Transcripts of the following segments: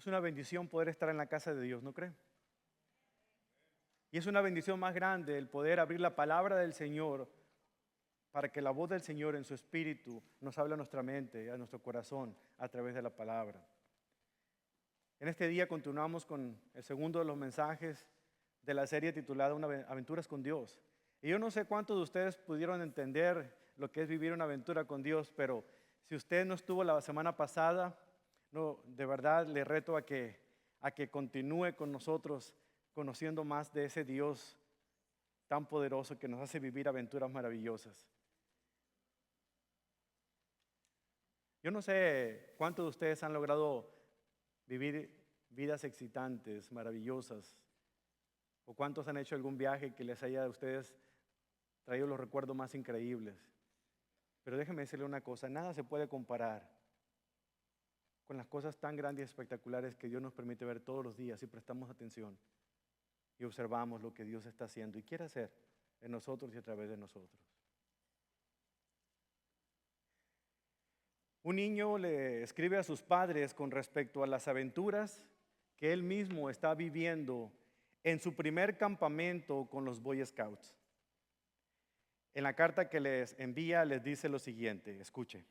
Es una bendición poder estar en la casa de Dios, ¿no cree? Y es una bendición más grande el poder abrir la palabra del Señor para que la voz del Señor en su espíritu nos hable a nuestra mente, a nuestro corazón, a través de la palabra. En este día continuamos con el segundo de los mensajes de la serie titulada Aventuras con Dios. Y yo no sé cuántos de ustedes pudieron entender lo que es vivir una aventura con Dios, pero si usted no estuvo la semana pasada, no, de verdad le reto a que continúe con nosotros conociendo más de ese Dios tan poderoso que nos hace vivir aventuras maravillosas. Yo no sé cuántos de ustedes han logrado vivir vidas excitantes, maravillosas, o cuántos han hecho algún viaje que les haya a ustedes traído los recuerdos más increíbles. Pero déjeme decirle una cosa, nada se puede comparar con las cosas tan grandes y espectaculares que Dios nos permite ver todos los días si prestamos atención y observamos lo que Dios está haciendo y quiere hacer en nosotros y a través de nosotros. Un niño le escribe a sus padres con respecto a las aventuras que él mismo está viviendo en su primer campamento con los Boy Scouts. En la carta que les envía les dice lo siguiente, escuche.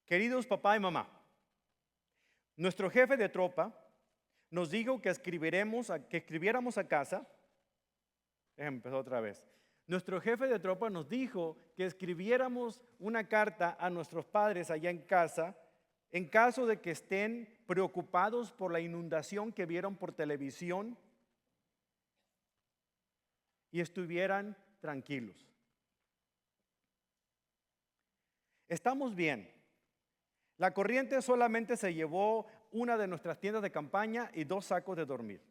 Queridos papá y mamá, nuestro jefe de tropa nos dijo que escribiéramos a casa. Déjenme empezar otra vez. Nuestro jefe de tropa nos dijo que escribiéramos una carta a nuestros padres allá en casa en caso de que estén preocupados por la inundación que vieron por televisión y estuvieran tranquilos. Estamos bien. La corriente solamente se llevó una de nuestras tiendas de campaña y 2 sacos de dormir.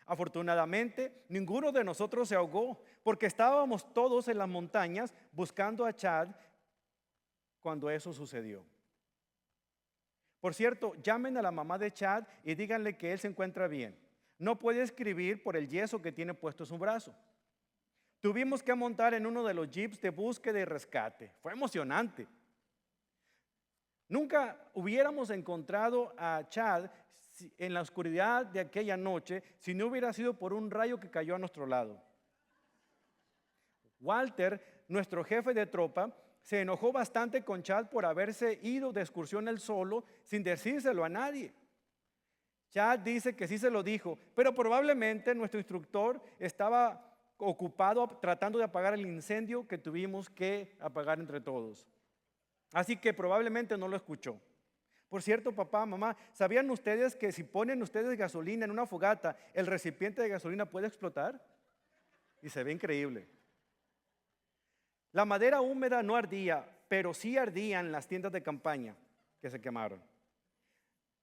Afortunadamente, ninguno de nosotros se ahogó porque estábamos todos en las montañas buscando a Chad cuando eso sucedió. Por cierto, llamen a la mamá de Chad y díganle que él se encuentra bien. No puede escribir por el yeso que tiene puesto en su brazo. Tuvimos que montar en uno de los jeeps de búsqueda y rescate. Fue emocionante. Nunca hubiéramos encontrado a Chad en la oscuridad de aquella noche si no hubiera sido por un rayo que cayó a nuestro lado. Walter, nuestro jefe de tropa, se enojó bastante con Chad por haberse ido de excursión él solo sin decírselo a nadie. Chad dice que sí se lo dijo, pero probablemente nuestro instructor estaba ocupado tratando de apagar el incendio que tuvimos que apagar entre todos. Así que probablemente no lo escuchó. Por cierto, papá, mamá, ¿sabían ustedes que si ponen ustedes gasolina en una fogata, el recipiente de gasolina puede explotar? Y se ve increíble. La madera húmeda no ardía, pero sí ardían las tiendas de campaña que se quemaron.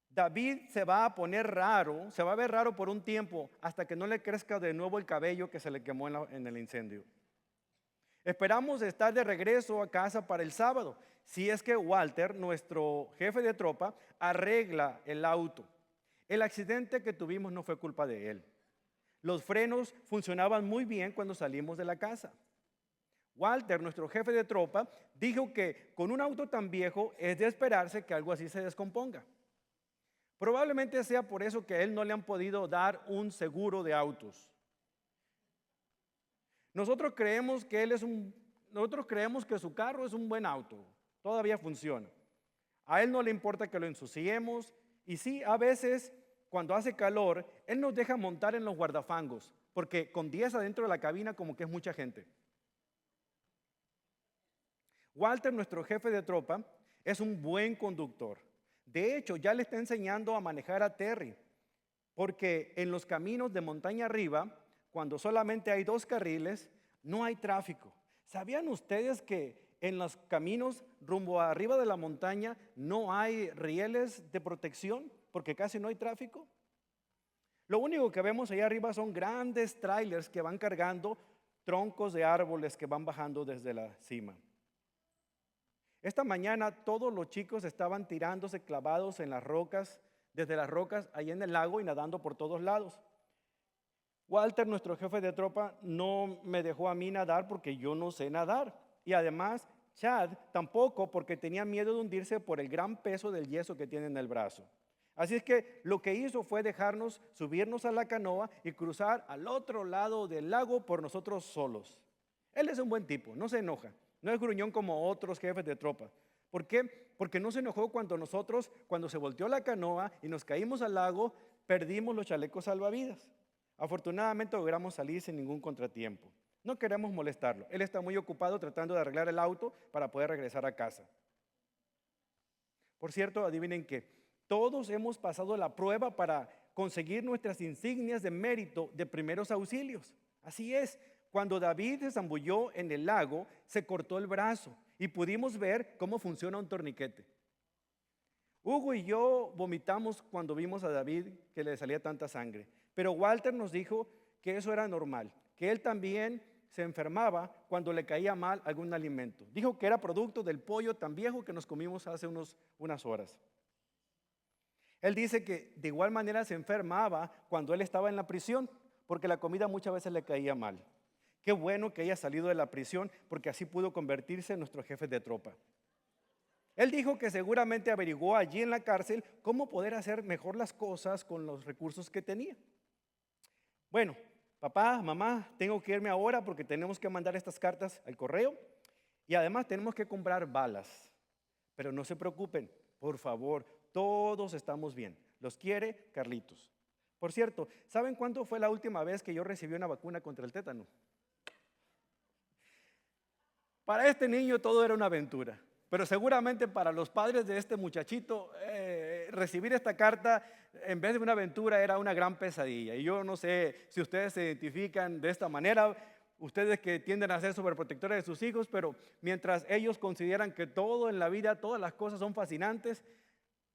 David se va a poner raro, se va a ver raro por un tiempo hasta que no le crezca de nuevo el cabello que se le quemó en el incendio. Esperamos estar de regreso a casa para el sábado, si es que Walter, nuestro jefe de tropa, arregla el auto. El accidente que tuvimos no fue culpa de él. Los frenos funcionaban muy bien cuando salimos de la casa. Walter, nuestro jefe de tropa, dijo que con un auto tan viejo es de esperarse que algo así se descomponga. Probablemente sea por eso que a él no le han podido dar un seguro de autos. Nosotros creemos que su carro es un buen auto, todavía funciona. A él no le importa que lo ensuciemos y sí, a veces cuando hace calor, él nos deja montar en los guardafangos, porque con 10 adentro de la cabina como que es mucha gente. Walter, nuestro jefe de tropa, es un buen conductor. De hecho, ya le está enseñando a manejar a Terry, porque en los caminos de montaña arriba, cuando solamente hay 2 carriles, no hay tráfico. ¿Sabían ustedes que en los caminos rumbo arriba de la montaña no hay rieles de protección porque casi no hay tráfico? Lo único que vemos allá arriba son grandes trailers que van cargando troncos de árboles que van bajando desde la cima. Esta mañana todos los chicos estaban tirándose clavados en las rocas, desde las rocas ahí en el lago y nadando por todos lados. Walter, nuestro jefe de tropa, no me dejó a mí nadar porque yo no sé nadar. Y además, Chad tampoco porque tenía miedo de hundirse por el gran peso del yeso que tiene en el brazo. Así es que lo que hizo fue dejarnos subirnos a la canoa y cruzar al otro lado del lago por nosotros solos. Él es un buen tipo, no se enoja, no es gruñón como otros jefes de tropa. ¿Por qué? Porque no se enojó cuando se volteó la canoa y nos caímos al lago, perdimos los chalecos salvavidas. Afortunadamente logramos salir sin ningún contratiempo. No queremos molestarlo. Él está muy ocupado tratando de arreglar el auto para poder regresar a casa. Por cierto, adivinen que todos hemos pasado la prueba para conseguir nuestras insignias de mérito de primeros auxilios. Así es, cuando David se zambulló en el lago, se cortó el brazo y pudimos ver cómo funciona un torniquete. Hugo y yo vomitamos cuando vimos a David que le salía tanta sangre, pero Walter nos dijo que eso era normal, que él también se enfermaba cuando le caía mal algún alimento. Dijo que era producto del pollo tan viejo que nos comimos hace unas horas. Él dice que de igual manera se enfermaba cuando él estaba en la prisión, porque la comida muchas veces le caía mal. Qué bueno que haya salido de la prisión, porque así pudo convertirse en nuestro jefe de tropa. Él dijo que seguramente averiguó allí en la cárcel cómo poder hacer mejor las cosas con los recursos que tenía. Bueno, papá, mamá, tengo que irme ahora porque tenemos que mandar estas cartas al correo y además tenemos que comprar balas. Pero no se preocupen, por favor, todos estamos bien. Los quiere Carlitos. Por cierto, ¿saben cuándo fue la última vez que yo recibí una vacuna contra el tétano? Para este niño todo era una aventura, pero seguramente para los padres de este muchachito recibir esta carta en vez de una aventura era una gran pesadilla. Y yo no sé si ustedes se identifican de esta manera, ustedes que tienden a ser sobreprotectores de sus hijos, pero mientras ellos consideran que todo en la vida, todas las cosas son fascinantes,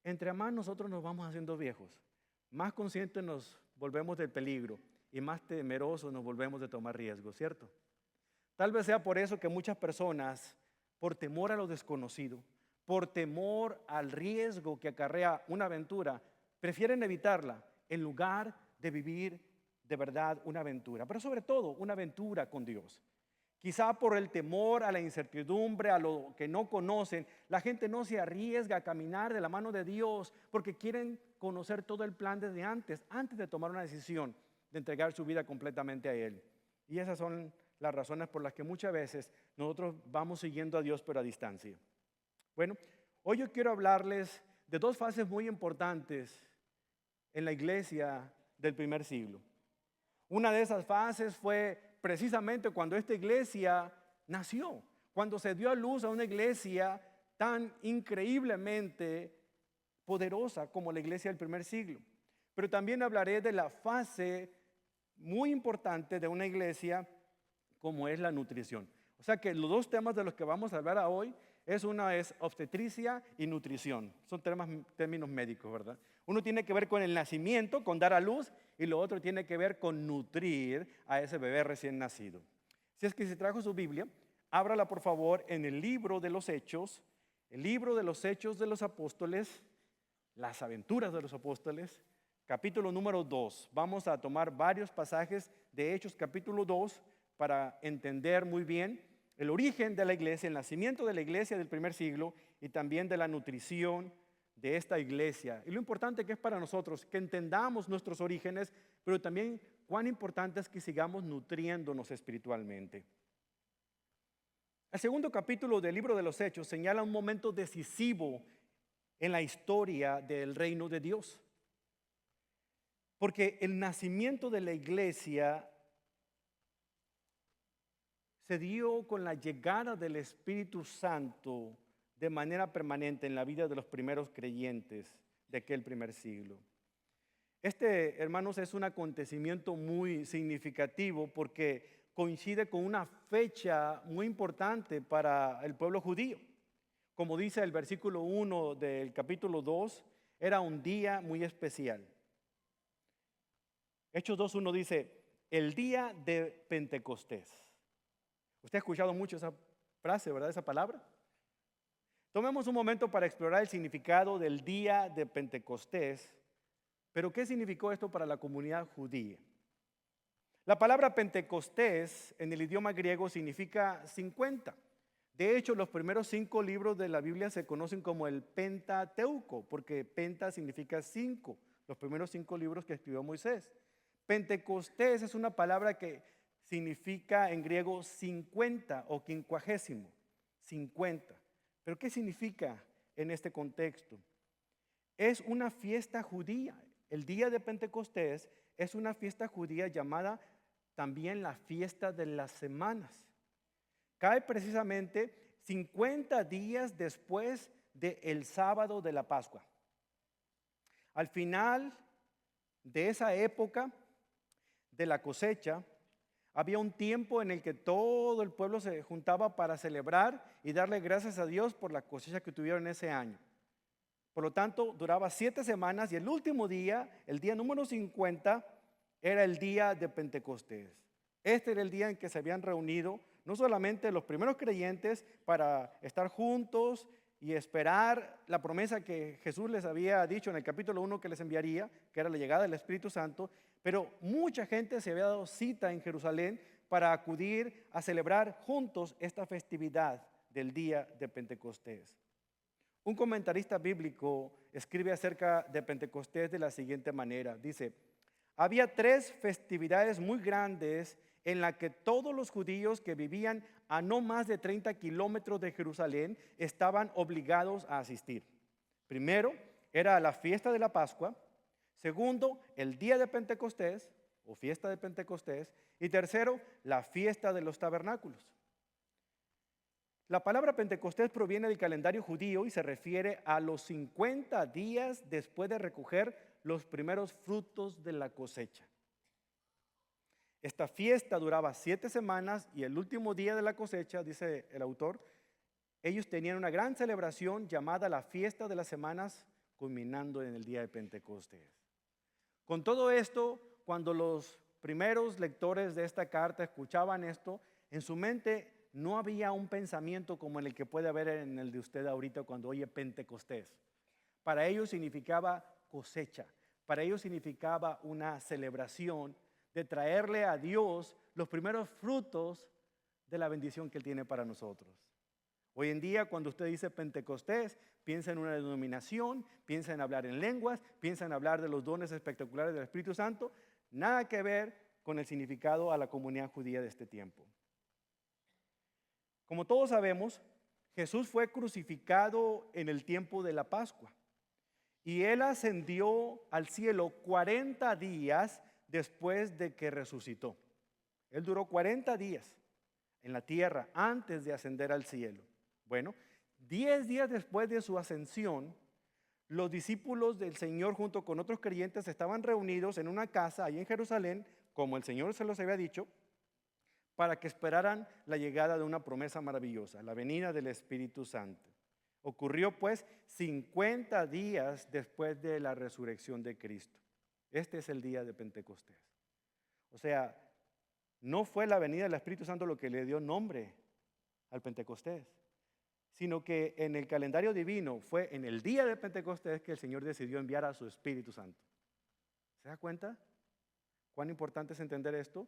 entre más nosotros nos vamos haciendo viejos, más conscientes nos volvemos del peligro y más temerosos nos volvemos de tomar riesgos, ¿cierto? Tal vez sea por eso que muchas personas, por temor a lo desconocido, por temor al riesgo que acarrea una aventura, prefieren evitarla en lugar de vivir de verdad una aventura, pero sobre todo una aventura con Dios. Quizá por el temor a la incertidumbre, a lo que no conocen, la gente no se arriesga a caminar de la mano de Dios porque quieren conocer todo el plan desde antes de tomar una decisión de entregar su vida completamente a Él. Y esas son las razones por las que muchas veces nosotros vamos siguiendo a Dios pero a distancia. Bueno, hoy yo quiero hablarles de dos fases muy importantes en la iglesia del primer siglo. Una de esas fases fue precisamente cuando esta iglesia nació, cuando se dio a luz a una iglesia tan increíblemente poderosa como la iglesia del primer siglo. Pero también hablaré de la fase muy importante de una iglesia como es la nutrición. O sea que los dos temas de los que vamos a hablar hoy una es obstetricia y nutrición. Son términos médicos, ¿verdad? Uno tiene que ver con el nacimiento, con dar a luz, y lo otro tiene que ver con nutrir a ese bebé recién nacido. Si es que se trajo su Biblia, ábrala por favor en el libro de los Hechos de los Apóstoles, las aventuras de los apóstoles, capítulo número 2. Vamos a tomar varios pasajes de Hechos capítulo 2 para entender muy bien el origen de la iglesia, el nacimiento de la iglesia del primer siglo y también de la nutrición de esta iglesia. Y lo importante que es para nosotros que entendamos nuestros orígenes, pero también cuán importante es que sigamos nutriéndonos espiritualmente. El segundo capítulo del libro de los Hechos señala un momento decisivo en la historia del reino de Dios. Porque el nacimiento de la iglesia se dio con la llegada del Espíritu Santo de manera permanente en la vida de los primeros creyentes de aquel primer siglo. Hermanos, es un acontecimiento muy significativo porque coincide con una fecha muy importante para el pueblo judío. Como dice el versículo 1 del capítulo 2, era un día muy especial. Hechos 2:1 dice, el día de Pentecostés. Usted ha escuchado mucho esa frase, ¿verdad? Esa palabra. Tomemos un momento para explorar el significado del día de Pentecostés. Pero ¿qué significó esto para la comunidad judía? La palabra Pentecostés en el idioma griego significa 50. De hecho, los primeros 5 libros de la Biblia se conocen como el Pentateuco, porque penta significa 5, los primeros 5 libros que escribió Moisés. Pentecostés es una palabra que significa en griego 50 o quincuagésimo, 50. ¿Pero qué significa en este contexto? Es una fiesta judía. El día de Pentecostés es una fiesta judía llamada también la fiesta de las semanas. Cae precisamente 50 días después del sábado de la Pascua. Al final de esa época de la cosecha, había un tiempo en el que todo el pueblo se juntaba para celebrar y darle gracias a Dios por la cosecha que tuvieron ese año. Por lo tanto, duraba 7 semanas y el último día, el día número 50, era el día de Pentecostés. Este era el día en que se habían reunido no solamente los primeros creyentes para estar juntos y esperar la promesa que Jesús les había dicho en el capítulo 1 que les enviaría, que era la llegada del Espíritu Santo, pero mucha gente se había dado cita en Jerusalén para acudir a celebrar juntos esta festividad del día de Pentecostés. Un comentarista bíblico escribe acerca de Pentecostés de la siguiente manera. Dice, había 3 festividades muy grandes en las que todos los judíos que vivían a no más de 30 kilómetros de Jerusalén estaban obligados a asistir. Primero, era la fiesta de la Pascua. Segundo, el día de Pentecostés o fiesta de Pentecostés. Y tercero, la fiesta de los tabernáculos. La palabra Pentecostés proviene del calendario judío y se refiere a los 50 días después de recoger los primeros frutos de la cosecha. Esta fiesta duraba 7 semanas y el último día de la cosecha, dice el autor, ellos tenían una gran celebración llamada la fiesta de las semanas, culminando en el día de Pentecostés. Con todo esto, cuando los primeros lectores de esta carta escuchaban esto, en su mente no había un pensamiento como el que puede haber en el de usted ahorita cuando oye Pentecostés. Para ellos significaba cosecha, para ellos significaba una celebración de traerle a Dios los primeros frutos de la bendición que Él tiene para nosotros. Hoy en día, cuando usted dice Pentecostés, piensa en una denominación, piensa en hablar en lenguas, piensa en hablar de los dones espectaculares del Espíritu Santo, nada que ver con el significado a la comunidad judía de este tiempo. Como todos sabemos, Jesús fue crucificado en el tiempo de la Pascua y Él ascendió al cielo 40 días después de que resucitó. Él duró 40 días en la tierra antes de ascender al cielo. Bueno, 10 días después de su ascensión, los discípulos del Señor junto con otros creyentes estaban reunidos en una casa ahí en Jerusalén, como el Señor se los había dicho, para que esperaran la llegada de una promesa maravillosa, la venida del Espíritu Santo. Ocurrió pues 50 días después de la resurrección de Cristo. Este es el día de Pentecostés. O sea, no fue la venida del Espíritu Santo lo que le dio nombre al Pentecostés, sino que en el calendario divino fue en el día de Pentecostés que el Señor decidió enviar a su Espíritu Santo. ¿Se da cuenta cuán importante es entender esto?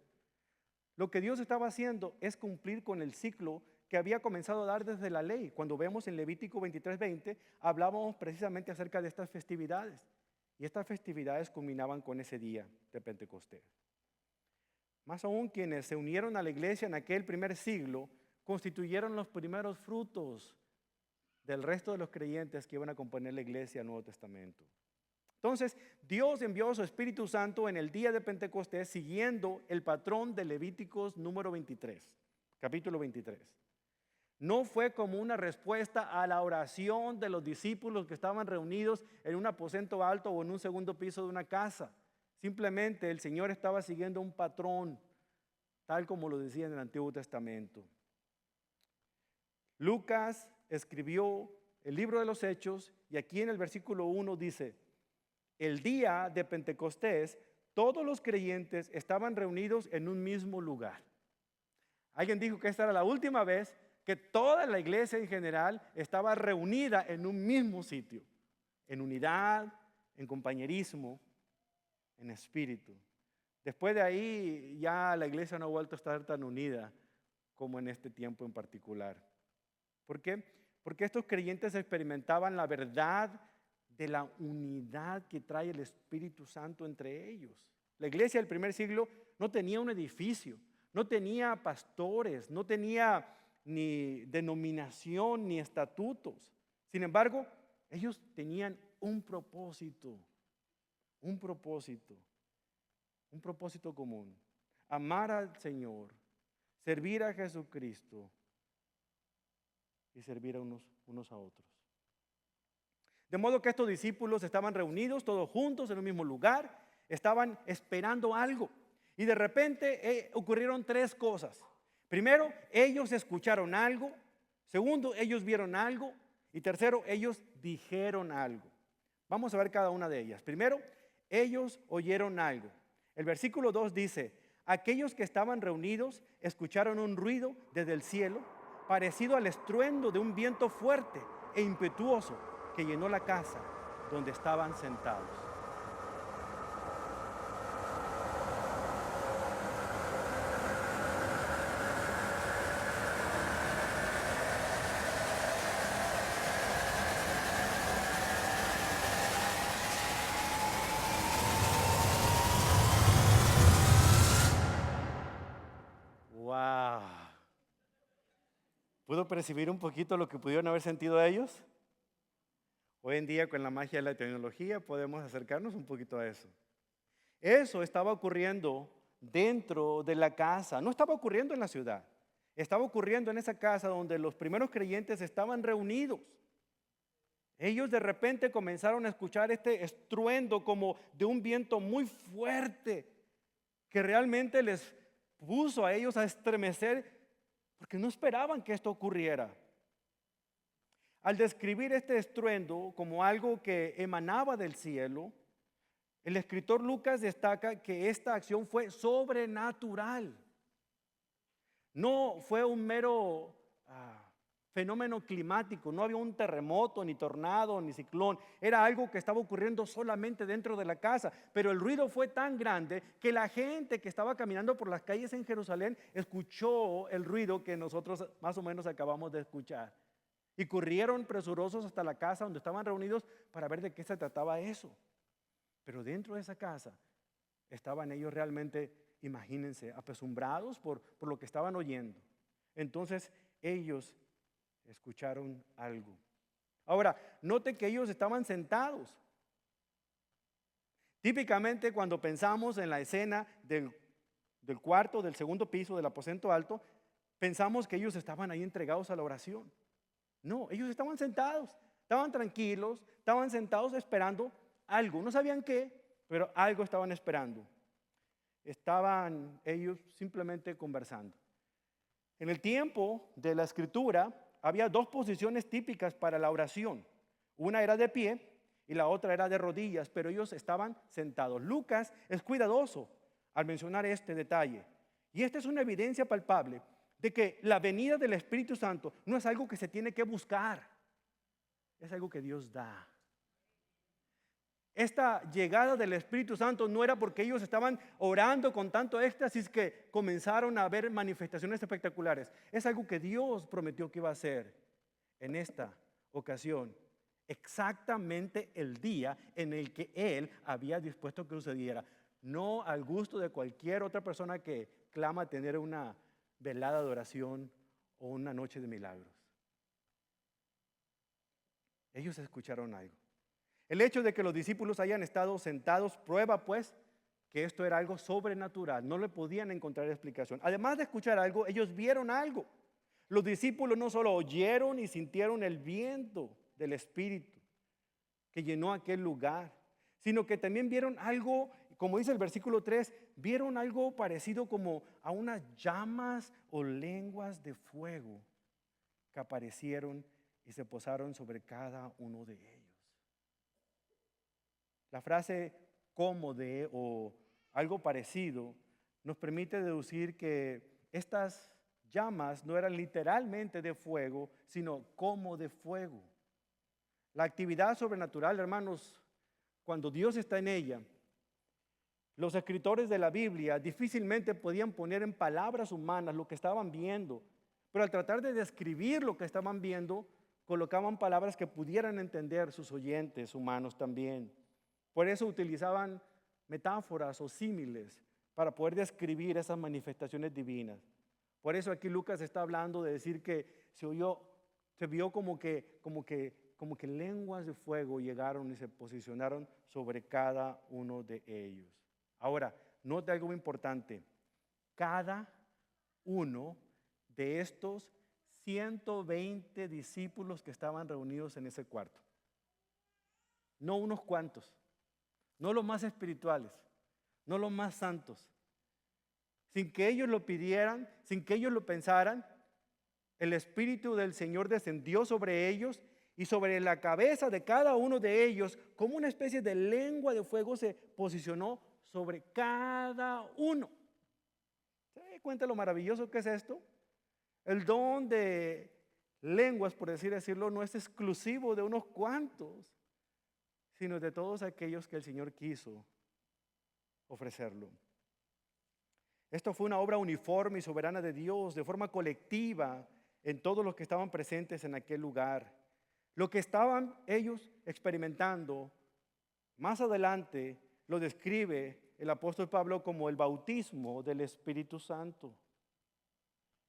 Lo que Dios estaba haciendo es cumplir con el ciclo que había comenzado a dar desde la ley. Cuando vemos en Levítico 23:20, hablábamos precisamente acerca de estas festividades. Y estas festividades culminaban con ese día de Pentecostés. Más aún, quienes se unieron a la iglesia en aquel primer siglo constituyeron los primeros frutos del resto de los creyentes que iban a componer la iglesia del Nuevo Testamento. Entonces, Dios envió a su Espíritu Santo en el día de Pentecostés siguiendo el patrón de Levíticos número 23, capítulo 23. No fue como una respuesta a la oración de los discípulos que estaban reunidos en un aposento alto o en un segundo piso de una casa. Simplemente el Señor estaba siguiendo un patrón, tal como lo decía en el Antiguo Testamento. Lucas escribió el libro de los Hechos y aquí en el versículo 1 dice, el día de Pentecostés, todos los creyentes estaban reunidos en un mismo lugar. Alguien dijo que esta era la última vez que toda la iglesia en general estaba reunida en un mismo sitio, en unidad, en compañerismo, en espíritu. Después de ahí ya la iglesia no ha vuelto a estar tan unida como en este tiempo en particular. ¿Por qué? Porque estos creyentes experimentaban la verdad de la unidad que trae el Espíritu Santo entre ellos. La iglesia del primer siglo no tenía un edificio, no tenía pastores, no tenía ni denominación ni estatutos. Sin embargo, ellos tenían un propósito, un propósito, un propósito común: amar al Señor, servir a Jesucristo y servir a unos a otros. De modo que estos discípulos estaban reunidos todos juntos en un mismo lugar, estaban esperando algo. Y de repente ocurrieron tres cosas. Primero, ellos escucharon algo. Segundo, ellos vieron algo. Y tercero, ellos dijeron algo. Vamos a ver cada una de ellas. Primero, ellos oyeron algo. El versículo 2 dice: aquellos que estaban reunidos escucharon un ruido desde el cielo, parecido al estruendo de un viento fuerte e impetuoso que llenó la casa donde estaban sentados. ¡Wow! ¿Puedo percibir un poquito lo que pudieron haber sentido ellos? Hoy en día, con la magia de la tecnología, podemos acercarnos un poquito a eso. Eso estaba ocurriendo dentro de la casa, no estaba ocurriendo en la ciudad. Estaba ocurriendo en esa casa donde los primeros creyentes estaban reunidos. Ellos de repente comenzaron a escuchar este estruendo como de un viento muy fuerte que realmente les puso a ellos a estremecer porque no esperaban que esto ocurriera. Al describir este estruendo como algo que emanaba del cielo, el escritor Lucas destaca que esta acción fue sobrenatural. No fue un mero fenómeno climático, no había un terremoto, ni tornado, ni ciclón. Era algo que estaba ocurriendo solamente dentro de la casa. Pero el ruido fue tan grande que la gente que estaba caminando por las calles en Jerusalén escuchó el ruido que nosotros más o menos acabamos de escuchar. Y corrieron presurosos hasta la casa donde estaban reunidos para ver de qué se trataba eso. Pero dentro de esa casa estaban ellos realmente, imagínense, apesumbrados por lo que estaban oyendo. Entonces ellos escucharon algo. Ahora, note que ellos estaban sentados. Típicamente cuando pensamos en la escena del cuarto, del segundo piso, del aposento alto, pensamos que ellos estaban ahí entregados a la oración. No, ellos estaban sentados, estaban tranquilos, estaban sentados esperando algo. No sabían qué, pero algo estaban esperando. Estaban ellos simplemente conversando. En el tiempo de la escritura había dos posiciones típicas para la oración. Una era de pie y la otra era de rodillas, pero ellos estaban sentados. Lucas es cuidadoso al mencionar este detalle. Y esta es una evidencia palpable de que la venida del Espíritu Santo no es algo que se tiene que buscar, es algo que Dios da. Esta llegada del Espíritu Santo no era porque ellos estaban orando con tanto éxtasis que comenzaron a ver manifestaciones espectaculares. Es algo que Dios prometió que iba a hacer en esta ocasión, exactamente el día en el que Él había dispuesto que sucediera, no al gusto de cualquier otra persona que clama tener una velada de oración o una noche de milagros. Ellos escucharon algo. El hecho de que los discípulos hayan estado sentados prueba pues que esto era algo sobrenatural. No le podían encontrar explicación. Además de escuchar algo, ellos vieron algo. Los discípulos no solo oyeron y sintieron el viento del Espíritu que llenó aquel lugar, sino que también vieron algo, como dice el versículo 3, vieron algo parecido como a unas llamas o lenguas de fuego que aparecieron y se posaron sobre cada uno de ellos. La frase como de o algo parecido nos permite deducir que estas llamas no eran literalmente de fuego, sino como de fuego. La actividad sobrenatural, hermanos, cuando Dios está en ella, los escritores de la Biblia difícilmente podían poner en palabras humanas lo que estaban viendo, Pero al tratar de describir lo que estaban viendo, colocaban palabras que pudieran entender sus oyentes humanos también. Por eso utilizaban metáforas o símiles para poder describir esas manifestaciones divinas. Por eso aquí Lucas está hablando de decir que se vio como que lenguas de fuego llegaron y se posicionaron sobre cada uno de ellos. Ahora, note algo importante. Cada uno de estos 120 discípulos que estaban reunidos en ese cuarto. No unos cuantos, no los más espirituales, no los más santos. Sin que ellos lo pidieran, sin que ellos lo pensaran, el Espíritu del Señor descendió sobre ellos y sobre la cabeza de cada uno de ellos, como una especie de lengua de fuego, se posicionó sobre cada uno. ¿Se da cuenta lo maravilloso que es esto? El don de lenguas, por así decirlo, no es exclusivo de unos cuantos, sino de todos aquellos que el Señor quiso ofrecerlo. Esto fue una obra uniforme y soberana de Dios, de forma colectiva, en todos los que estaban presentes en aquel lugar. Lo que estaban ellos experimentando, más adelante lo describe el apóstol Pablo como el bautismo del Espíritu Santo.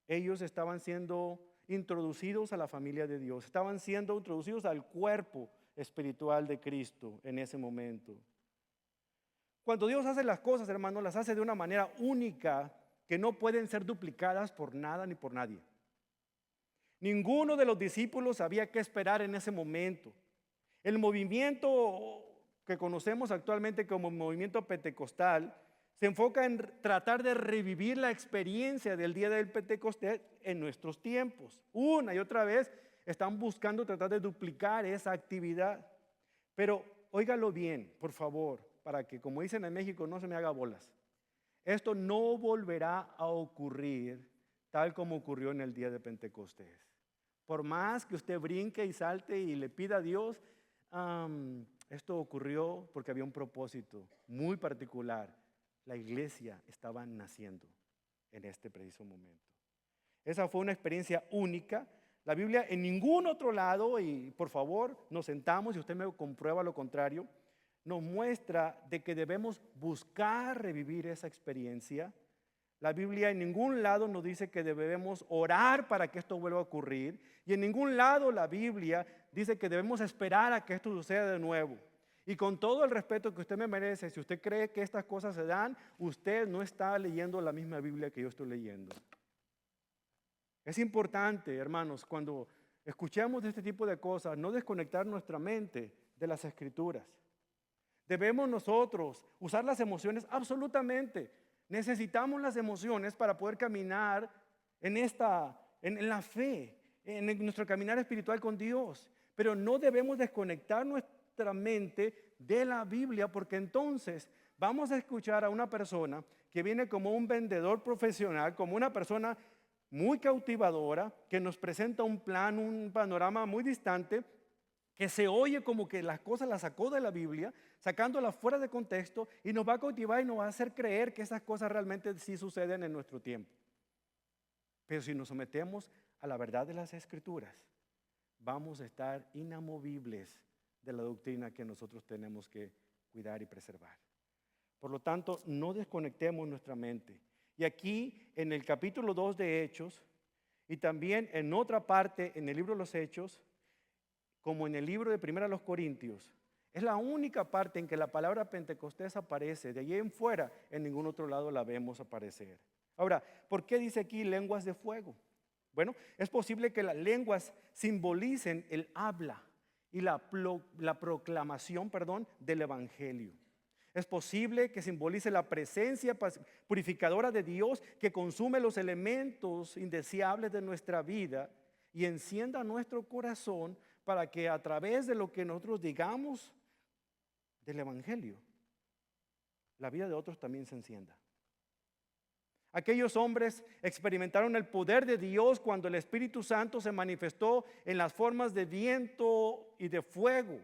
Ellos estaban siendo introducidos a la familia de Dios, estaban siendo introducidos al cuerpo espiritual de Cristo en ese momento. Cuando Dios hace las cosas, hermanos, las hace de una manera única que no pueden ser duplicadas por nada ni por nadie. Ninguno de los discípulos sabía qué esperar en ese momento. El movimiento que conocemos actualmente como movimiento pentecostal se enfoca en tratar de revivir la experiencia del día del Pentecostés en nuestros tiempos. Una y otra vez están buscando tratar de duplicar esa actividad. Pero óigalo bien, por favor, para que, como dicen en México, no se me haga bolas. Esto no volverá a ocurrir tal como ocurrió en el día de Pentecostés. Por más que usted brinque y salte y le pida a Dios, esto ocurrió porque había un propósito muy particular. La iglesia estaba naciendo en este preciso momento. Esa fue una experiencia única. La Biblia en ningún otro lado, y por favor nos sentamos y usted me comprueba lo contrario, nos muestra de que debemos buscar revivir esa experiencia. La Biblia en ningún lado nos dice que debemos orar para que esto vuelva a ocurrir. Y en ningún lado la Biblia dice que debemos esperar a que esto suceda de nuevo. Y con todo el respeto que usted me merece, si usted cree que estas cosas se dan, usted no está leyendo la misma Biblia que yo estoy leyendo. Es importante, hermanos, cuando escuchamos de este tipo de cosas, no desconectar nuestra mente de las Escrituras. Debemos nosotros usar las emociones absolutamente. Necesitamos las emociones para poder caminar en la fe, en nuestro caminar espiritual con Dios. Pero no debemos desconectar nuestra mente de la Biblia, porque entonces vamos a escuchar a una persona que viene como un vendedor profesional, como una persona muy cautivadora, que nos presenta un plan, un panorama muy distante, que se oye como que las cosas las sacó de la Biblia, sacándolas fuera de contexto, y nos va a cautivar y nos va a hacer creer que esas cosas realmente sí suceden en nuestro tiempo. Pero si nos sometemos a la verdad de las Escrituras, vamos a estar inamovibles de la doctrina que nosotros tenemos que cuidar y preservar. Por lo tanto, no desconectemos nuestra mente. Y aquí en el capítulo 2 de Hechos, y también en otra parte en el libro de los Hechos, como en el libro de Primera a los Corintios, es la única parte en que la palabra Pentecostés aparece. De allí en fuera, en ningún otro lado la vemos aparecer. Ahora, ¿por qué dice aquí lenguas de fuego? Bueno, es posible que las lenguas simbolicen el habla y la proclamación, del Evangelio. Es posible que simbolice la presencia purificadora de Dios que consume los elementos indeseables de nuestra vida y encienda nuestro corazón para que a través de lo que nosotros digamos del Evangelio, la vida de otros también se encienda. Aquellos hombres experimentaron el poder de Dios cuando el Espíritu Santo se manifestó en las formas de viento y de fuego.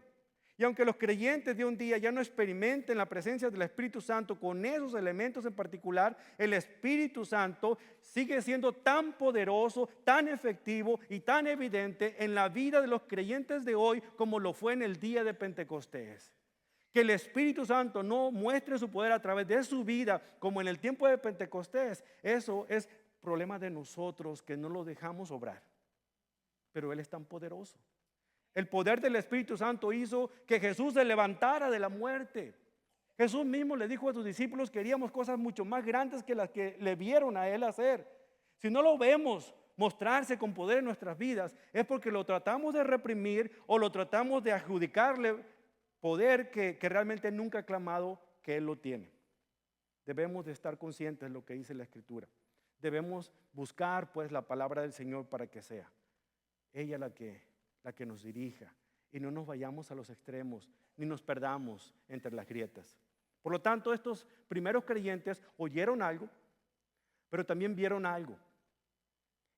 Y aunque los creyentes de un día ya no experimenten la presencia del Espíritu Santo con esos elementos en particular, el Espíritu Santo sigue siendo tan poderoso, tan efectivo y tan evidente en la vida de los creyentes de hoy como lo fue en el día de Pentecostés. Que el Espíritu Santo no muestre su poder a través de su vida como en el tiempo de Pentecostés, eso es problema de nosotros que no lo dejamos obrar. Pero Él es tan poderoso. El poder del Espíritu Santo hizo que Jesús se levantara de la muerte. Jesús mismo le dijo a sus discípulos que haríamos cosas mucho más grandes que las que le vieron a Él hacer. Si no lo vemos mostrarse con poder en nuestras vidas, es porque lo tratamos de reprimir o lo tratamos de adjudicarle poder que realmente nunca ha clamado que Él lo tiene. Debemos de estar conscientes de lo que dice la Escritura. Debemos buscar pues la palabra del Señor para que sea ella la que nos dirija y no nos vayamos a los extremos ni nos perdamos entre las grietas. Por lo tanto, estos primeros creyentes oyeron algo, pero también vieron algo.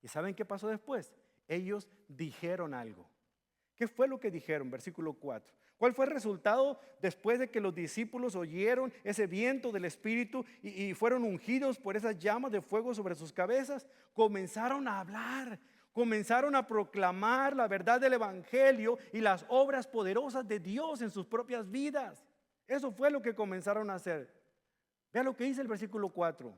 ¿Y saben qué pasó después? Ellos dijeron algo. ¿Qué fue lo que dijeron? Versículo 4. ¿Cuál fue el resultado después de que los discípulos oyeron ese viento del Espíritu y fueron ungidos por esas llamas de fuego sobre sus cabezas? Comenzaron a hablar. Comenzaron a proclamar la verdad del Evangelio y las obras poderosas de Dios en sus propias vidas. Eso fue lo que comenzaron a hacer. Vea lo que dice el versículo 4.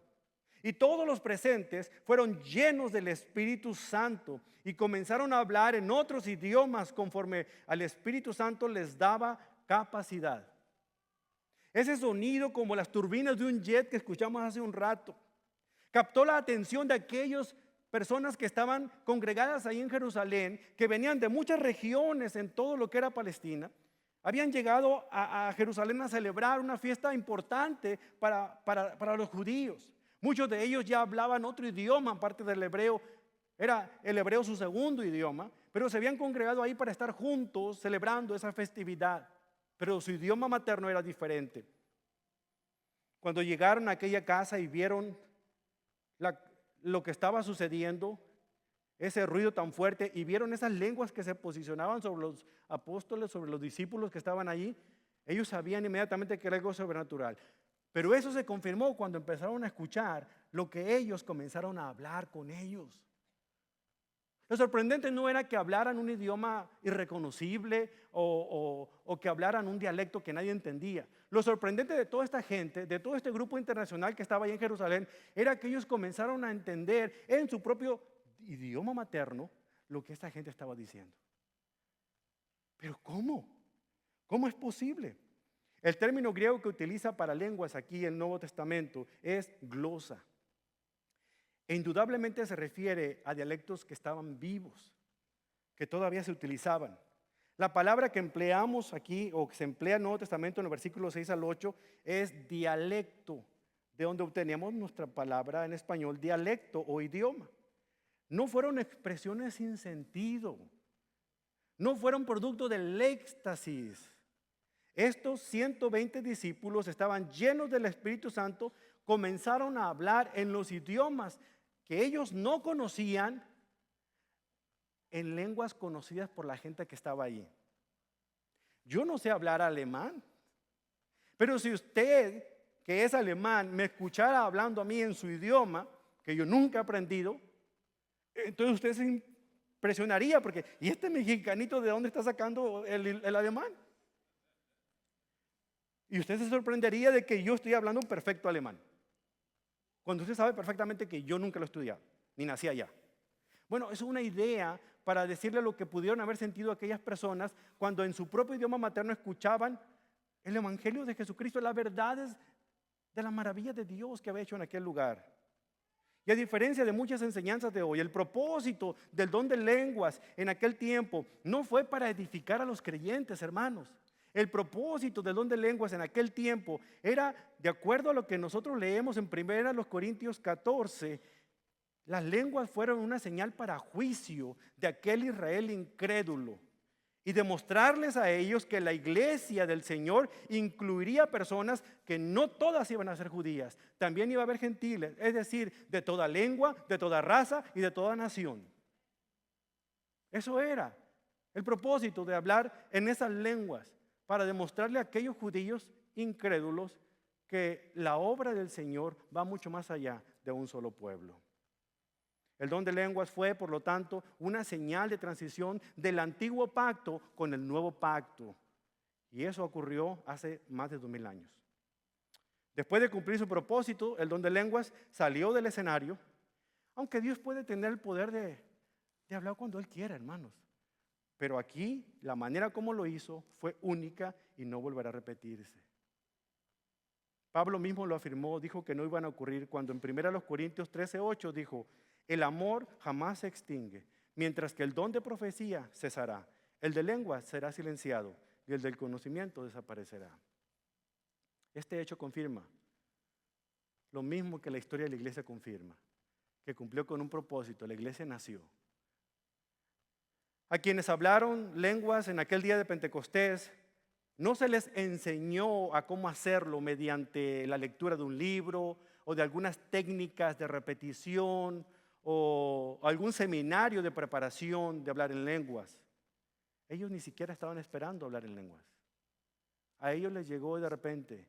Y todos los presentes fueron llenos del Espíritu Santo y comenzaron a hablar en otros idiomas conforme al Espíritu Santo les daba capacidad. Ese sonido, como las turbinas de un jet que escuchamos hace un rato, captó la atención de aquellos personas que estaban congregadas ahí en Jerusalén, que venían de muchas regiones en todo lo que era Palestina. Habían llegado a Jerusalén a celebrar una fiesta importante para los judíos. Muchos de ellos ya hablaban otro idioma aparte del hebreo. Era el hebreo su segundo idioma, pero se habían congregado ahí para estar juntos celebrando esa festividad. Pero su idioma materno era diferente. Cuando llegaron a aquella casa y vieron lo que estaba sucediendo, ese ruido tan fuerte, y vieron esas lenguas que se posicionaban sobre los apóstoles, sobre los discípulos que estaban allí, ellos sabían inmediatamente que era algo sobrenatural. Pero eso se confirmó cuando empezaron a escuchar lo que ellos comenzaron a hablar con ellos. Lo sorprendente no era que hablaran un idioma irreconocible o que hablaran un dialecto que nadie entendía. Lo sorprendente de toda esta gente, de todo este grupo internacional que estaba ahí en Jerusalén, era que ellos comenzaron a entender en su propio idioma materno lo que esta gente estaba diciendo. Pero ¿cómo? ¿Cómo es posible? El término griego que utiliza para lenguas aquí en el Nuevo Testamento es glosa. E indudablemente se refiere a dialectos que estaban vivos, que todavía se utilizaban. La palabra que empleamos aquí, o que se emplea en el Nuevo Testamento en el versículo 6 al 8, es dialecto, de donde obtenemos nuestra palabra en español, dialecto o idioma. No fueron expresiones sin sentido, no fueron producto del éxtasis. Estos 120 discípulos estaban llenos del Espíritu Santo, comenzaron a hablar en los idiomas que ellos no conocían, en lenguas conocidas por la gente que estaba ahí. Yo no sé hablar alemán, pero si usted, que es alemán, me escuchara hablando a mí en su idioma, que yo nunca he aprendido, entonces usted se impresionaría, porque ¿y este mexicanito de dónde está sacando el alemán? Y usted se sorprendería de que yo estoy hablando un perfecto alemán, cuando usted sabe perfectamente que yo nunca lo he estudiado, ni nací allá. Bueno, es una idea para decirle lo que pudieron haber sentido aquellas personas cuando en su propio idioma materno escuchaban el Evangelio de Jesucristo, las verdades de las maravillas de Dios que había hecho en aquel lugar. Y a diferencia de muchas enseñanzas de hoy, el propósito del don de lenguas en aquel tiempo no fue para edificar a los creyentes, hermanos. El propósito del don de lenguas en aquel tiempo era, de acuerdo a lo que nosotros leemos en 1 Corintios 14, las lenguas fueron una señal para juicio de aquel Israel incrédulo y demostrarles a ellos que la iglesia del Señor incluiría personas que no todas iban a ser judías, también iba a haber gentiles, es decir, de toda lengua, de toda raza y de toda nación. Eso era el propósito de hablar en esas lenguas. para demostrarle a aquellos judíos incrédulos que la obra del Señor va mucho más allá de un solo pueblo. El don de lenguas fue, por lo tanto, una señal de transición del antiguo pacto con el nuevo pacto. Y eso ocurrió hace más de 2000 años. Después de cumplir su propósito, el don de lenguas salió del escenario, aunque Dios puede tener el poder de hablar cuando Él quiera, hermanos. Pero aquí, la manera como lo hizo fue única y no volverá a repetirse. Pablo mismo lo afirmó, dijo que no iban a ocurrir cuando en 1 Corintios 13:8 dijo: el amor jamás se extingue, mientras que el don de profecía cesará, el de lenguas será silenciado y el del conocimiento desaparecerá. Este hecho confirma lo mismo que la historia de la iglesia confirma, que cumplió con un propósito. La iglesia nació. A quienes hablaron lenguas en aquel día de Pentecostés, no se les enseñó a cómo hacerlo mediante la lectura de un libro o de algunas técnicas de repetición o algún seminario de preparación de hablar en lenguas. Ellos ni siquiera estaban esperando hablar en lenguas. A ellos les llegó de repente.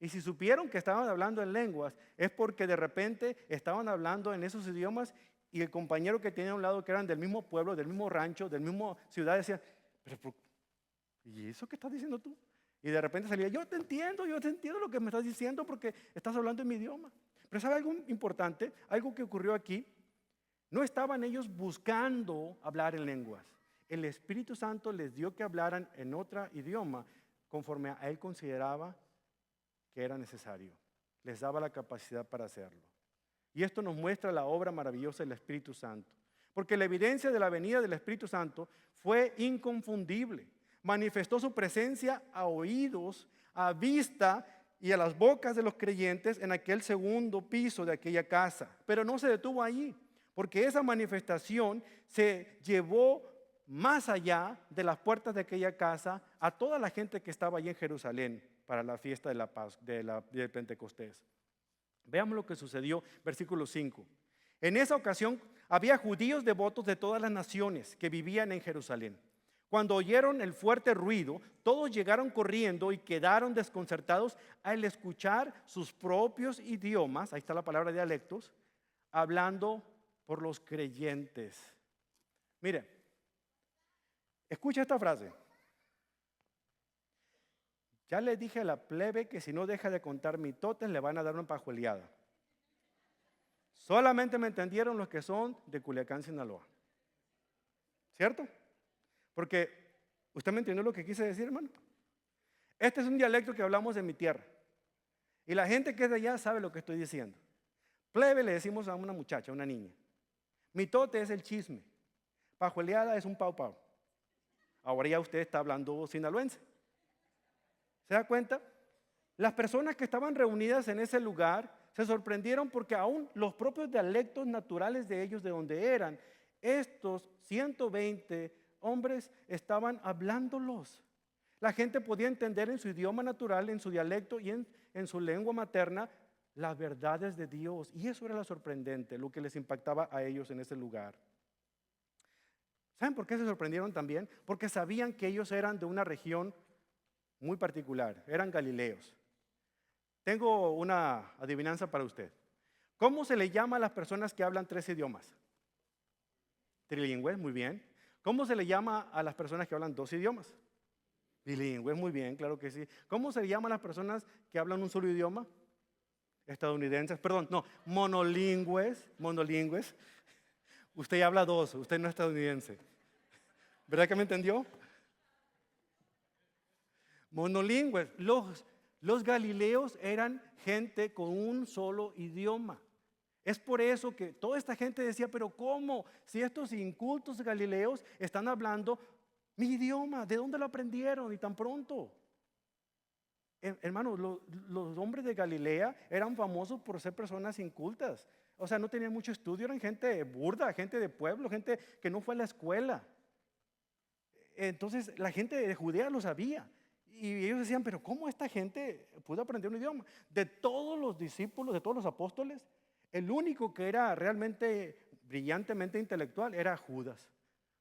Y si supieron que estaban hablando en lenguas, es porque de repente estaban hablando en esos idiomas y el compañero que tenía a un lado, que eran del mismo pueblo, del mismo rancho, del mismo ciudad, decía: ¿y eso qué estás diciendo tú? Y de repente salía: yo te entiendo lo que me estás diciendo porque estás hablando en mi idioma. Pero ¿sabe algo importante? Algo que ocurrió aquí. No estaban ellos buscando hablar en lenguas. El Espíritu Santo les dio que hablaran en otro idioma conforme a Él consideraba que era necesario. Les daba la capacidad para hacerlo. Y esto nos muestra la obra maravillosa del Espíritu Santo. Porque la evidencia de la venida del Espíritu Santo fue inconfundible. Manifestó su presencia a oídos, a vista y a las bocas de los creyentes en aquel segundo piso de aquella casa. Pero no se detuvo allí, porque esa manifestación se llevó más allá de las puertas de aquella casa a toda la gente que estaba allí en Jerusalén para la fiesta de la Paz, de Pentecostés. Veamos lo que sucedió, versículo 5. En esa ocasión había judíos devotos de todas las naciones que vivían en Jerusalén. Cuando oyeron el fuerte ruido, todos llegaron corriendo y quedaron desconcertados al escuchar sus propios idiomas, ahí está la palabra dialectos, hablando por los creyentes. Mire, escucha esta frase. Ya le dije a la plebe que si no deja de contar mitotes le van a dar una pajueleada. Solamente me entendieron los que son de Culiacán, Sinaloa. ¿Cierto? Porque, ¿usted me entendió lo que quise decir, hermano? Este es un dialecto que hablamos en mi tierra. Y la gente que es de allá sabe lo que estoy diciendo. Plebe le decimos a una muchacha, a una niña. Mitote es el chisme. Pajueleada es un pau pau. Ahora ya usted está hablando sinaloense. ¿Se da cuenta? Las personas que estaban reunidas en ese lugar se sorprendieron porque aún los propios dialectos naturales de ellos, de donde eran, estos 120 hombres estaban hablándolos. La gente podía entender en su idioma natural, en su dialecto y en su lengua materna las verdades de Dios. Y eso era lo sorprendente, lo que les impactaba a ellos en ese lugar. ¿Saben por qué se sorprendieron también? Porque sabían que ellos eran de una región muy particular, eran galileos. Tengo una adivinanza para usted. ¿Cómo se le llama a las personas que hablan 3 idiomas? Trilingües, muy bien. ¿Cómo se le llama a las personas que hablan 2 idiomas? Bilingües, muy bien, claro que sí. ¿Cómo se le llama a las personas que hablan un solo idioma? Estadounidenses, perdón, no, monolingües. Usted ya habla 2, usted no es estadounidense. ¿Verdad que me entendió? Monolingües. Los galileos eran gente con un solo idioma. Es por eso que toda esta gente decía: pero ¿cómo? Si estos incultos galileos están hablando mi idioma, ¿de dónde lo aprendieron y tan pronto? Hermanos, los hombres de Galilea eran famosos por ser personas incultas. O sea, no tenían mucho estudio, eran gente burda, gente de pueblo, gente que no fue a la escuela. Entonces la gente de Judea lo sabía. Y ellos decían: pero ¿cómo esta gente pudo aprender un idioma? De todos los discípulos, de todos los apóstoles, el único que era realmente brillantemente intelectual era Judas.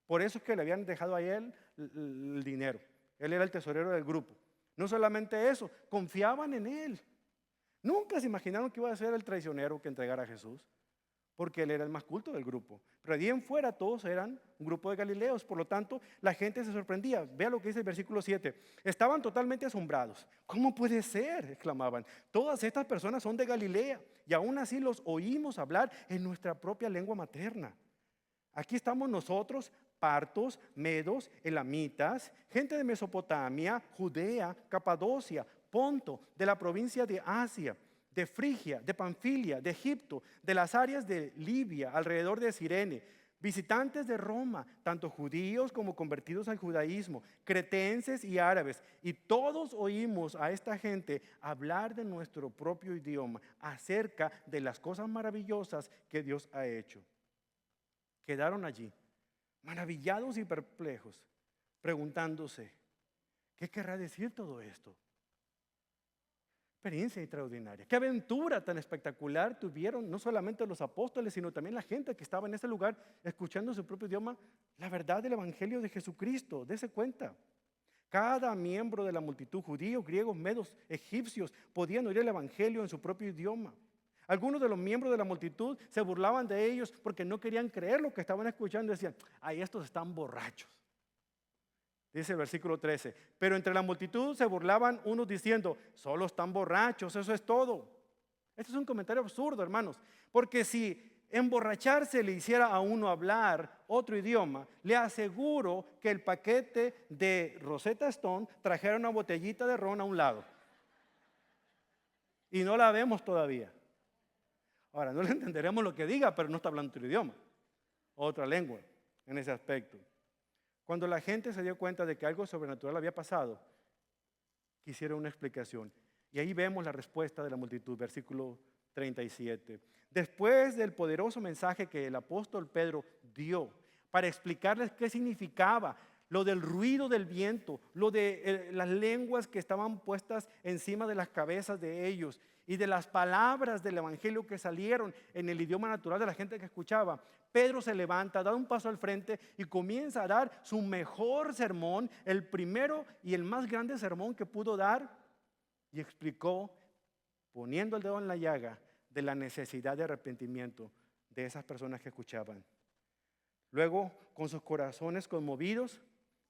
Por eso es que le habían dejado a él el dinero. Él era el tesorero del grupo. No solamente eso, confiaban en él. Nunca se imaginaron que iba a ser el traicionero que entregara a Jesús, porque él era el más culto del grupo. Pero allí en fuera todos eran un grupo de galileos. Por lo tanto, la gente se sorprendía. Vea lo que dice el versículo 7. Estaban totalmente asombrados. ¿Cómo puede ser?, exclamaban. Todas estas personas son de Galilea y aún así los oímos hablar en nuestra propia lengua materna. Aquí estamos nosotros, partos, medos, elamitas, gente de Mesopotamia, Judea, Capadocia, Ponto, de la provincia de Asia, de Frigia, de Panfilia, de Egipto, de las áreas de Libia, alrededor de Cirene, visitantes de Roma, tanto judíos como convertidos al judaísmo, cretenses y árabes, y todos oímos a esta gente hablar de nuestro propio idioma, acerca de las cosas maravillosas que Dios ha hecho. Quedaron allí, maravillados y perplejos, preguntándose, ¿qué querrá decir todo esto? Experiencia extraordinaria. Qué aventura tan espectacular tuvieron no solamente los apóstoles, sino también la gente que estaba en ese lugar escuchando en su propio idioma la verdad del evangelio de Jesucristo. Dese cuenta. Cada miembro de la multitud, judíos, griegos, medos, egipcios, podían oír el evangelio en su propio idioma. Algunos de los miembros de la multitud se burlaban de ellos porque no querían creer lo que estaban escuchando y decían, ay, estos están borrachos. Dice el versículo 13, pero entre la multitud se burlaban unos diciendo, solo están borrachos, eso es todo. Este es un comentario absurdo, hermanos, porque si emborracharse le hiciera a uno hablar otro idioma, le aseguro que el paquete de Rosetta Stone trajera una botellita de ron a un lado. Y no la vemos todavía. Ahora, no le entenderemos lo que diga, pero no está hablando otro idioma, otra lengua en ese aspecto. Cuando la gente se dio cuenta de que algo sobrenatural había pasado, quisieron una explicación. Y ahí vemos la respuesta de la multitud, versículo 37. Después del poderoso mensaje que el apóstol Pedro dio para explicarles qué significaba lo del ruido del viento, lo de las lenguas que estaban puestas encima de las cabezas de ellos y de las palabras del evangelio que salieron en el idioma natural de la gente que escuchaba, Pedro se levanta, da un paso al frente y comienza a dar su mejor sermón, el primero y el más grande sermón que pudo dar, y explicó, poniendo el dedo en la llaga, de la necesidad de arrepentimiento de esas personas que escuchaban. Luego, con sus corazones conmovidos,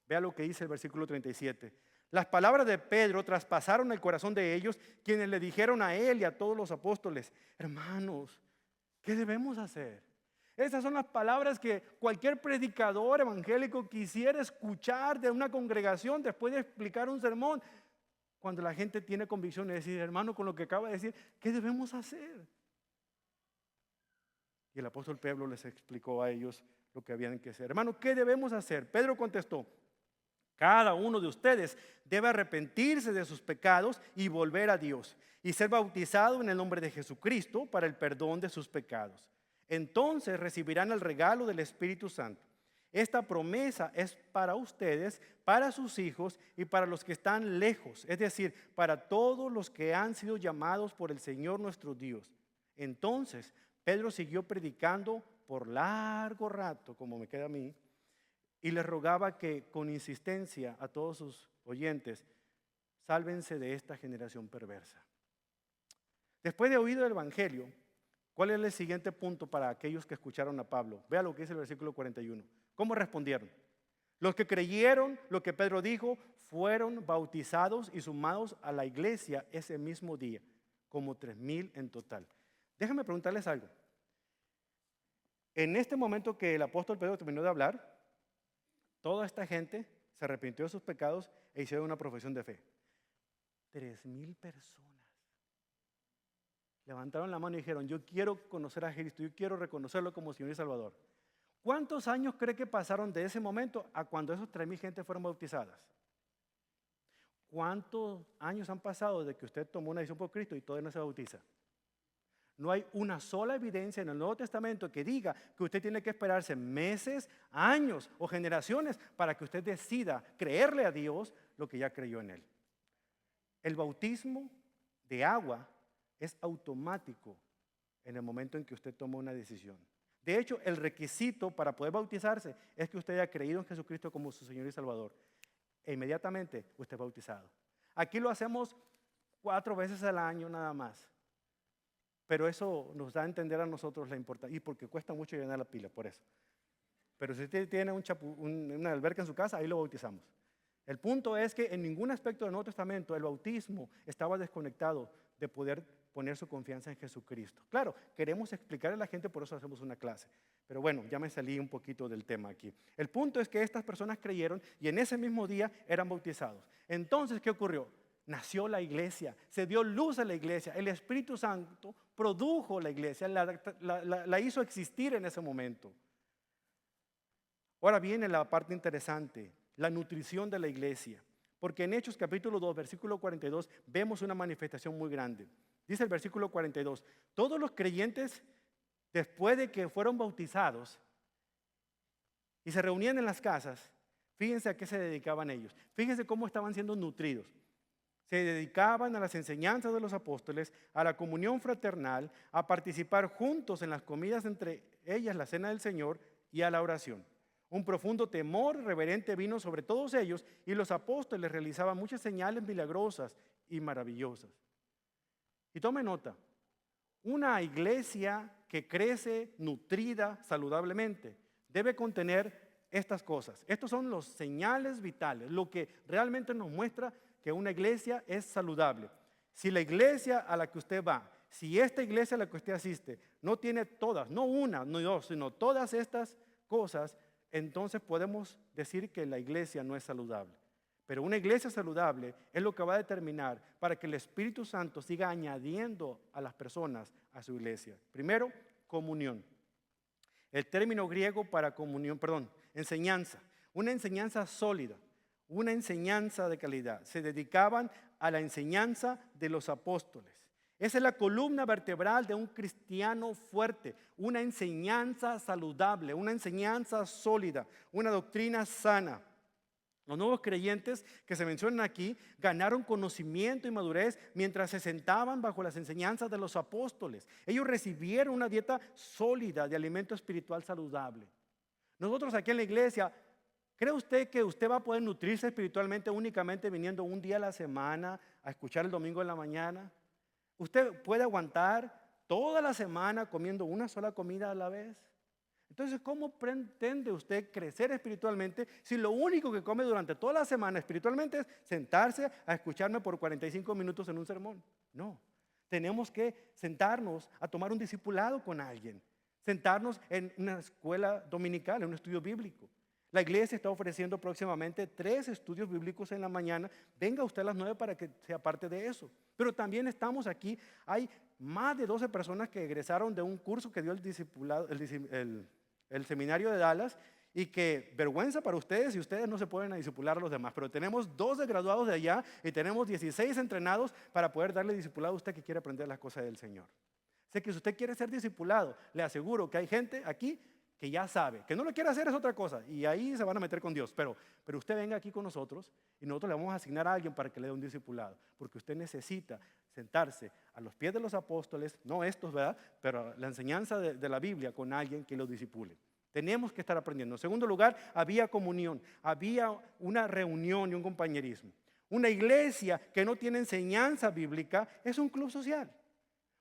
vea lo que dice el versículo 37. Las palabras de Pedro traspasaron el corazón de ellos, quienes le dijeron a él y a todos los apóstoles, hermanos, ¿qué debemos hacer? Esas son las palabras que cualquier predicador evangélico quisiera escuchar de una congregación después de explicar un sermón. Cuando la gente tiene convicción de decir, hermano, con lo que acaba de decir, ¿qué debemos hacer? Y el apóstol Pedro les explicó a ellos lo que habían que hacer. Hermano, ¿qué debemos hacer? Pedro contestó, cada uno de ustedes debe arrepentirse de sus pecados y volver a Dios y ser bautizado en el nombre de Jesucristo para el perdón de sus pecados. Entonces recibirán el regalo del Espíritu Santo. Esta promesa es para ustedes, para sus hijos y para los que están lejos, es decir, para todos los que han sido llamados por el Señor nuestro Dios. Entonces Pedro siguió predicando por largo rato, como me queda a mí, y les rogaba que con insistencia a todos sus oyentes, sálvense de esta generación perversa. Después de oído el Evangelio, ¿cuál es el siguiente punto para aquellos que escucharon a Pablo? Vea lo que dice el versículo 41. ¿Cómo respondieron? Los que creyeron lo que Pedro dijo fueron bautizados y sumados a la iglesia ese mismo día, como 3,000 en total. Déjenme preguntarles algo. En este momento que el apóstol Pedro terminó de hablar, toda esta gente se arrepintió de sus pecados e hicieron una profesión de fe. 3,000 personas levantaron la mano y dijeron, yo quiero conocer a Cristo, yo quiero reconocerlo como Señor y Salvador. ¿Cuántos años cree que pasaron de ese momento a cuando esos 3,000 gente fueron bautizadas? ¿Cuántos años han pasado desde que usted tomó una decisión por Cristo y todavía no se bautiza? No hay una sola evidencia en el Nuevo Testamento que diga que usted tiene que esperarse meses, años o generaciones para que usted decida creerle a Dios lo que ya creyó en Él. El bautismo de agua es automático en el momento en que usted toma una decisión. De hecho, el requisito para poder bautizarse es que usted haya creído en Jesucristo como su Señor y Salvador. e inmediatamente usted es bautizado. Aquí lo hacemos 4 veces al año nada más. Pero eso nos da a entender a nosotros la importancia, y porque cuesta mucho llenar la pila, por eso. Pero si usted tiene una alberca en su casa, ahí lo bautizamos. El punto es que en ningún aspecto del Nuevo Testamento el bautismo estaba desconectado de poder poner su confianza en Jesucristo. Claro, queremos explicarle a la gente, por eso hacemos una clase. Pero bueno, ya me salí un poquito del tema aquí. El punto es que estas personas creyeron y en ese mismo día eran bautizados. Entonces, ¿qué ocurrió? Nació la iglesia, se dio luz a la iglesia, el Espíritu Santo produjo la iglesia, la hizo existir en ese momento. Ahora viene la parte interesante, la nutrición de la iglesia. Porque en Hechos capítulo 2, versículo 42, vemos una manifestación muy grande. Dice el versículo 42, todos los creyentes, después de que fueron bautizados y se reunían en las casas, fíjense a qué se dedicaban ellos. Fíjense cómo estaban siendo nutridos. Se dedicaban a las enseñanzas de los apóstoles, a la comunión fraternal, a participar juntos en las comidas, entre ellas la cena del Señor, y a la oración. Un profundo temor reverente vino sobre todos ellos y los apóstoles realizaban muchas señales milagrosas y maravillosas. Y tome nota, una iglesia que crece nutrida saludablemente debe contener estas cosas. Estos son los señales vitales, lo que realmente nos muestra que una iglesia es saludable. Si la iglesia a la que usted va, si esta iglesia a la que usted asiste no tiene todas, no una, no dos, sino todas estas cosas, entonces podemos decir que la iglesia no es saludable. Pero una iglesia saludable es lo que va a determinar para que el Espíritu Santo siga añadiendo a las personas a su iglesia. Primero, comunión. El término griego para comunión, enseñanza. Una enseñanza sólida, una enseñanza de calidad. Se dedicaban a la enseñanza de los apóstoles. Esa es la columna vertebral de un cristiano fuerte, una enseñanza saludable, una enseñanza sólida, una doctrina sana. Los nuevos creyentes que se mencionan aquí ganaron conocimiento y madurez mientras se sentaban bajo las enseñanzas de los apóstoles. Ellos recibieron una dieta sólida de alimento espiritual saludable. Nosotros aquí en la iglesia, ¿cree usted que usted va a poder nutrirse espiritualmente únicamente viniendo un día a la semana a escuchar el domingo en la mañana? ¿Usted puede aguantar toda la semana comiendo una sola comida a la vez? Entonces, ¿cómo pretende usted crecer espiritualmente si lo único que come durante toda la semana espiritualmente es sentarse a escucharme por 45 minutos en un sermón? No, tenemos que sentarnos a tomar un discipulado con alguien, sentarnos en una escuela dominical, en un estudio bíblico. La iglesia está ofreciendo próximamente 3 estudios bíblicos en la mañana. Venga usted a las 9 para que sea parte de eso. Pero también estamos aquí, hay más de 12 personas que egresaron de un curso que dio el seminario de Dallas, y que vergüenza para ustedes si ustedes no se pueden discipular a los demás. Pero tenemos 12 graduados de allá y tenemos 16 entrenados para poder darle discipulado a usted que quiere aprender las cosas del Señor. Sé que si usted quiere ser discipulado, le aseguro que hay gente aquí que ya sabe, que no lo quiere hacer es otra cosa, y ahí se van a meter con Dios, pero usted venga aquí con nosotros y nosotros le vamos a asignar a alguien para que le dé un discipulado, porque usted necesita sentarse a los pies de los apóstoles, no estos, ¿verdad? Pero la enseñanza de la Biblia con alguien que lo disipule. Tenemos que estar aprendiendo. En segundo lugar, había comunión, había una reunión y un compañerismo. Una iglesia que no tiene enseñanza bíblica es un club social.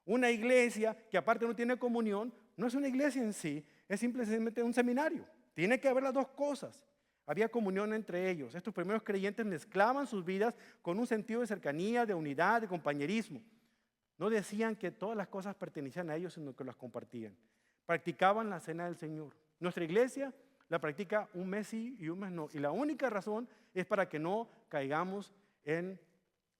Una iglesia que aparte no tiene comunión no es una iglesia en sí, es simplemente un seminario. Tiene que haber las dos cosas. Había comunión entre ellos. Estos primeros creyentes mezclaban sus vidas con un sentido de cercanía, de unidad, de compañerismo. No decían que todas las cosas pertenecían a ellos, sino que las compartían. Practicaban la cena del Señor. Nuestra iglesia la practica un mes sí y un mes no. Y la única razón es para que no caigamos en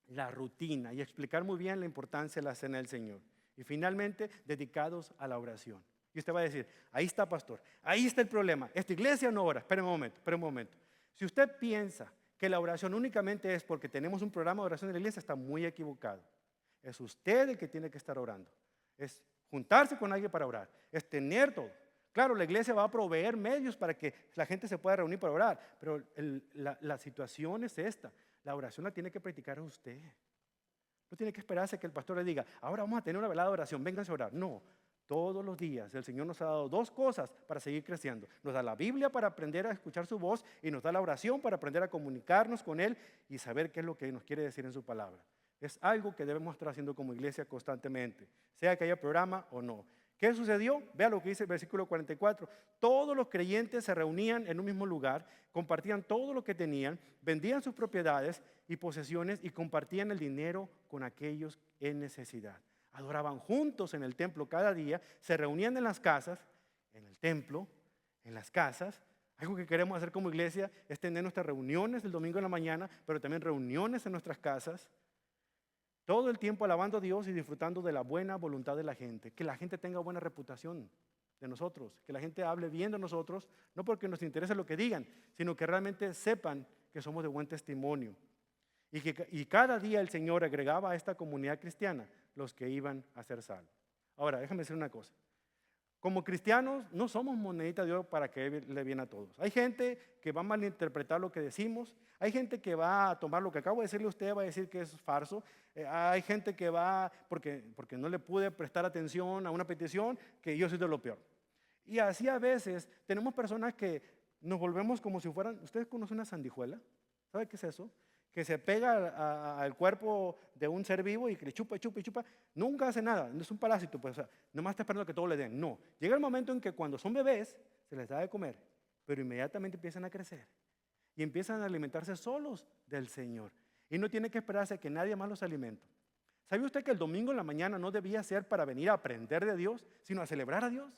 la rutina y explicar muy bien la importancia de la cena del Señor. Y finalmente, dedicados a la oración. Y usted va a decir, ahí está, pastor, ahí está el problema. Esta iglesia no ora. Espera un momento. Si usted piensa que la oración únicamente es porque tenemos un programa de oración en la iglesia, está muy equivocado. Es usted el que tiene que estar orando. Es juntarse con alguien para orar. Es tener todo. Claro, la iglesia va a proveer medios para que la gente se pueda reunir para orar, pero la situación es esta. La oración la tiene que practicar usted. No tiene que esperarse que el pastor le diga, ahora vamos a tener una velada de oración, vénganse a orar. No, Todos los días el Señor nos ha dado dos cosas para seguir creciendo. Nos da la Biblia para aprender a escuchar su voz y nos da la oración para aprender a comunicarnos con Él y saber qué es lo que nos quiere decir en su palabra. Es algo que debemos estar haciendo como iglesia constantemente, sea que haya programa o no. ¿Qué sucedió? Vea lo que dice el versículo 44. Todos los creyentes se reunían en un mismo lugar, compartían todo lo que tenían, vendían sus propiedades y posesiones y compartían el dinero con aquellos en necesidad. Adoraban juntos en el templo cada día, se reunían en las casas, en el templo, en las casas. Algo que queremos hacer como iglesia es tener nuestras reuniones el domingo en la mañana, pero también reuniones en nuestras casas. Todo el tiempo alabando a Dios y disfrutando de la buena voluntad de la gente. Que la gente tenga buena reputación de nosotros. Que la gente hable bien de nosotros, no porque nos interese lo que digan, sino que realmente sepan que somos de buen testimonio. Y cada día el Señor agregaba a esta comunidad cristiana los que iban a ser salvos. Ahora, déjame decir una cosa. Como cristianos no somos monedita de oro para caerle bien a todos. Hay gente que va a malinterpretar lo que decimos. Hay gente que va a tomar lo que acabo de decirle a usted, va a decir que es falso. Hay gente que va, porque no le pude prestar atención a una petición, que yo soy de lo peor. Y así a veces tenemos personas que nos volvemos como si fueran, ¿ustedes conocen una sandijuela? ¿Sabe qué es eso? Que se pega al cuerpo de un ser vivo y que le chupa, chupa, chupa. Nunca hace nada, no es un parásito, pues, o sea, nomás está esperando que todo le den. No, llega el momento en que cuando son bebés se les da de comer, pero inmediatamente empiezan a crecer y empiezan a alimentarse solos del Señor. Y no tiene que esperarse a que nadie más los alimente. ¿Sabe usted que el domingo en la mañana no debía ser para venir a aprender de Dios, sino a celebrar a Dios?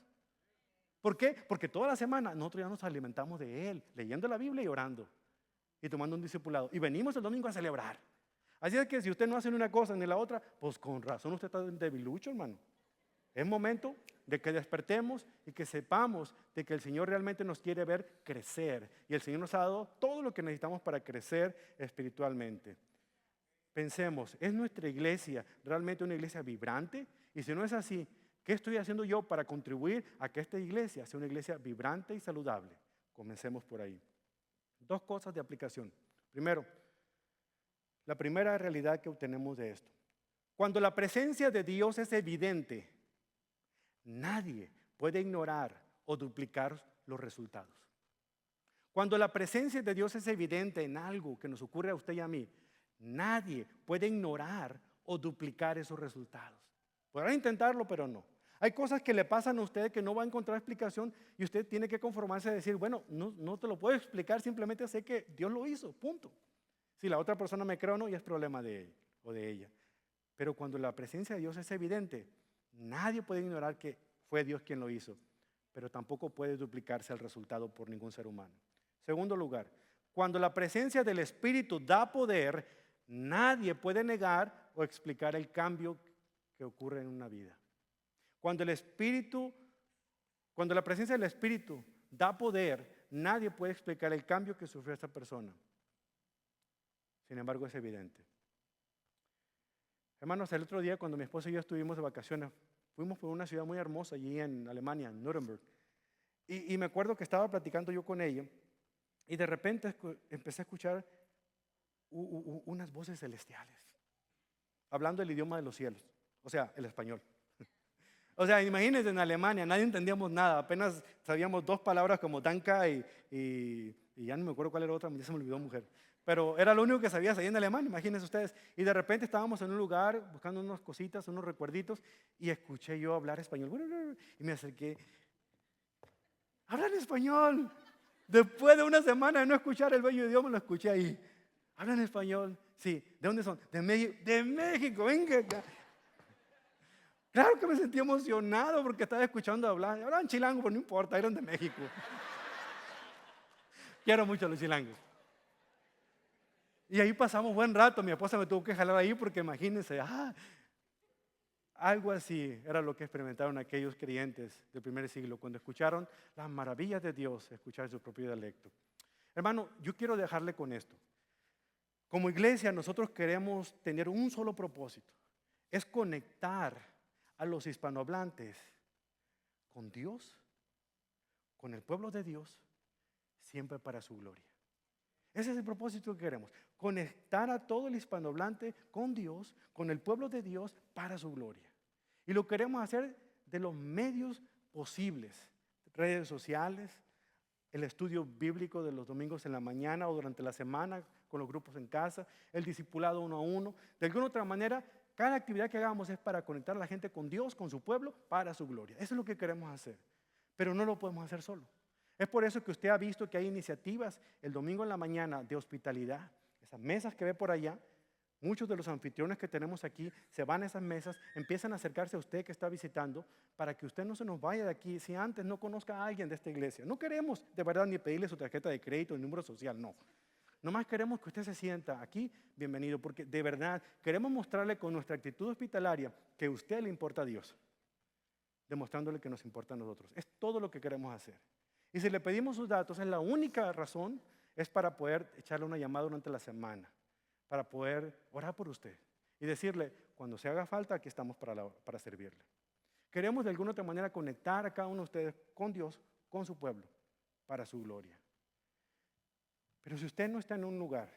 ¿Por qué? Porque toda la semana nosotros ya nos alimentamos de Él, leyendo la Biblia y orando y tomando un discipulado. Y venimos el domingo a celebrar. Así es que si usted no hace ni una cosa ni la otra, pues con razón usted está debilucho, hermano. Es momento de que despertemos y que sepamos de que el Señor realmente nos quiere ver crecer. Y el Señor nos ha dado todo lo que necesitamos para crecer espiritualmente. Pensemos, ¿es nuestra iglesia realmente una iglesia vibrante? Y si no es así, ¿qué estoy haciendo yo para contribuir a que esta iglesia sea una iglesia vibrante y saludable? Comencemos por ahí. Dos cosas de aplicación. Primero, la primera realidad que obtenemos de esto. Cuando la presencia de Dios es evidente, nadie puede ignorar o duplicar los resultados. Cuando la presencia de Dios es evidente en algo que nos ocurre a usted y a mí, nadie puede ignorar o duplicar esos resultados. Podrá intentarlo, pero no. Hay cosas que le pasan a usted que no va a encontrar explicación y usted tiene que conformarse a decir, bueno, no te lo puedo explicar, simplemente sé que Dios lo hizo, punto. Si la otra persona me cree o no, ya es problema de él o de ella. Pero cuando la presencia de Dios es evidente, nadie puede ignorar que fue Dios quien lo hizo, pero tampoco puede duplicarse el resultado por ningún ser humano. Segundo lugar, cuando la presencia del Espíritu da poder, nadie puede negar o explicar el cambio que ocurre en una vida. Cuando la presencia del Espíritu da poder, nadie puede explicar el cambio que sufrió esta persona. Sin embargo, es evidente. Hermanos, el otro día cuando mi esposa y yo estuvimos de vacaciones, fuimos por una ciudad muy hermosa allí en Alemania, en Nuremberg. Y me acuerdo que estaba platicando yo con ella y de repente empecé a escuchar unas voces celestiales, hablando el idioma de los cielos, o sea, el español. O sea, imagínense en Alemania, nadie entendíamos nada, apenas sabíamos dos palabras como danka y ya no me acuerdo cuál era otra, ya se me olvidó mujer. Pero era lo único que sabía ahí en alemán, imagínense ustedes. Y de repente estábamos en un lugar buscando unas cositas, unos recuerditos y escuché yo hablar español. Y me acerqué, hablan español. Después de una semana de no escuchar el bello idioma, lo escuché ahí. ¿Hablan español? Sí. ¿De dónde son? De México, venga acá. Claro que me sentí emocionado porque estaba escuchando hablar. Hablaban chilango, pero no importa, eran de México. Quiero mucho a los chilangos. Y ahí pasamos buen rato. Mi esposa me tuvo que jalar ahí porque imagínense, algo así era lo que experimentaron aquellos creyentes del primer siglo cuando escucharon las maravillas de Dios, escuchar su propio dialecto. Hermano, yo quiero dejarle con esto. Como iglesia nosotros queremos tener un solo propósito, es conectar a los hispanohablantes con Dios, con el pueblo de Dios, siempre para su gloria. Ese es el propósito que queremos, conectar a todo el hispanohablante con Dios, con el pueblo de Dios, para su gloria. Y lo queremos hacer de los medios posibles, redes sociales, el estudio bíblico de los domingos en la mañana o durante la semana con los grupos en casa, el discipulado uno a uno. De alguna otra manera, cada actividad que hagamos es para conectar a la gente con Dios, con su pueblo, para su gloria. Eso es lo que queremos hacer, pero no lo podemos hacer solo. Es por eso que usted ha visto que hay iniciativas el domingo en la mañana de hospitalidad. Esas mesas que ve por allá, muchos de los anfitriones que tenemos aquí se van a esas mesas, empiezan a acercarse a usted que está visitando para que usted no se nos vaya de aquí si antes no conozca a alguien de esta iglesia. No queremos de verdad ni pedirle su tarjeta de crédito, ni número social, no. Nomás queremos que usted se sienta aquí, bienvenido, porque de verdad queremos mostrarle con nuestra actitud hospitalaria que a usted le importa a Dios, demostrándole que nos importa a nosotros. Es todo lo que queremos hacer. Y si le pedimos sus datos, es la única razón, es para poder echarle una llamada durante la semana, para poder orar por usted y decirle, cuando se haga falta, aquí estamos para servirle. Queremos de alguna otra manera conectar a cada uno de ustedes con Dios, con su pueblo, para su gloria. Pero si usted no está en un lugar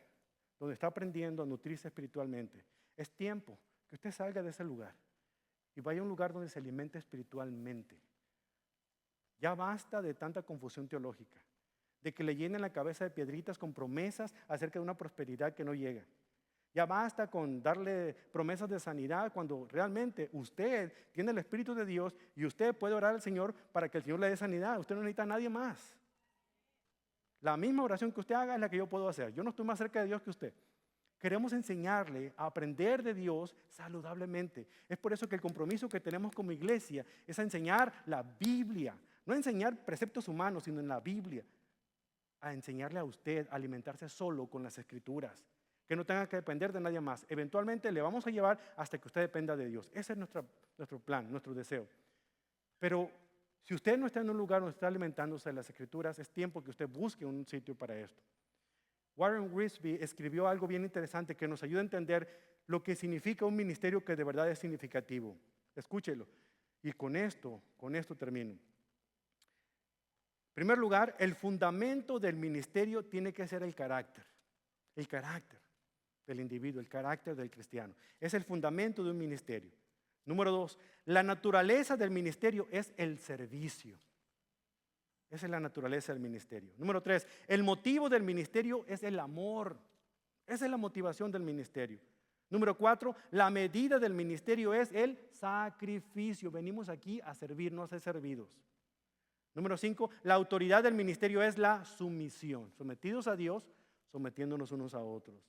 donde está aprendiendo a nutrirse espiritualmente, es tiempo que usted salga de ese lugar y vaya a un lugar donde se alimente espiritualmente. Ya basta de tanta confusión teológica, de que le llenen la cabeza de piedritas con promesas acerca de una prosperidad que no llega. Ya basta con darle promesas de sanidad cuando realmente usted tiene el Espíritu de Dios y usted puede orar al Señor para que el Señor le dé sanidad. Usted no necesita a nadie más. La misma oración que usted haga es la que yo puedo hacer. Yo no estoy más cerca de Dios que usted. Queremos enseñarle a aprender de Dios saludablemente. Es por eso que el compromiso que tenemos como iglesia es a enseñar la Biblia. No enseñar preceptos humanos, sino en la Biblia. A enseñarle a usted a alimentarse solo con las Escrituras. Que no tenga que depender de nadie más. Eventualmente le vamos a llevar hasta que usted dependa de Dios. Ese es nuestro plan, nuestro deseo. Pero si usted no está en un lugar donde está alimentándose de las Escrituras, es tiempo que usted busque un sitio para esto. Warren Wiersbe escribió algo bien interesante que nos ayuda a entender lo que significa un ministerio que de verdad es significativo. Escúchelo. Y con esto termino. En primer lugar, el fundamento del ministerio tiene que ser el carácter del individuo, el carácter del cristiano. Es el fundamento de un ministerio. Número 2, la naturaleza del ministerio es el servicio. Esa es la naturaleza del ministerio. Número 3, el motivo del ministerio es el amor. Esa es la motivación del ministerio. Número 4, la medida del ministerio es el sacrificio. Venimos aquí a servir, no a ser servidos. Número 5, la autoridad del ministerio es la sumisión. Sometidos a Dios, sometiéndonos unos a otros.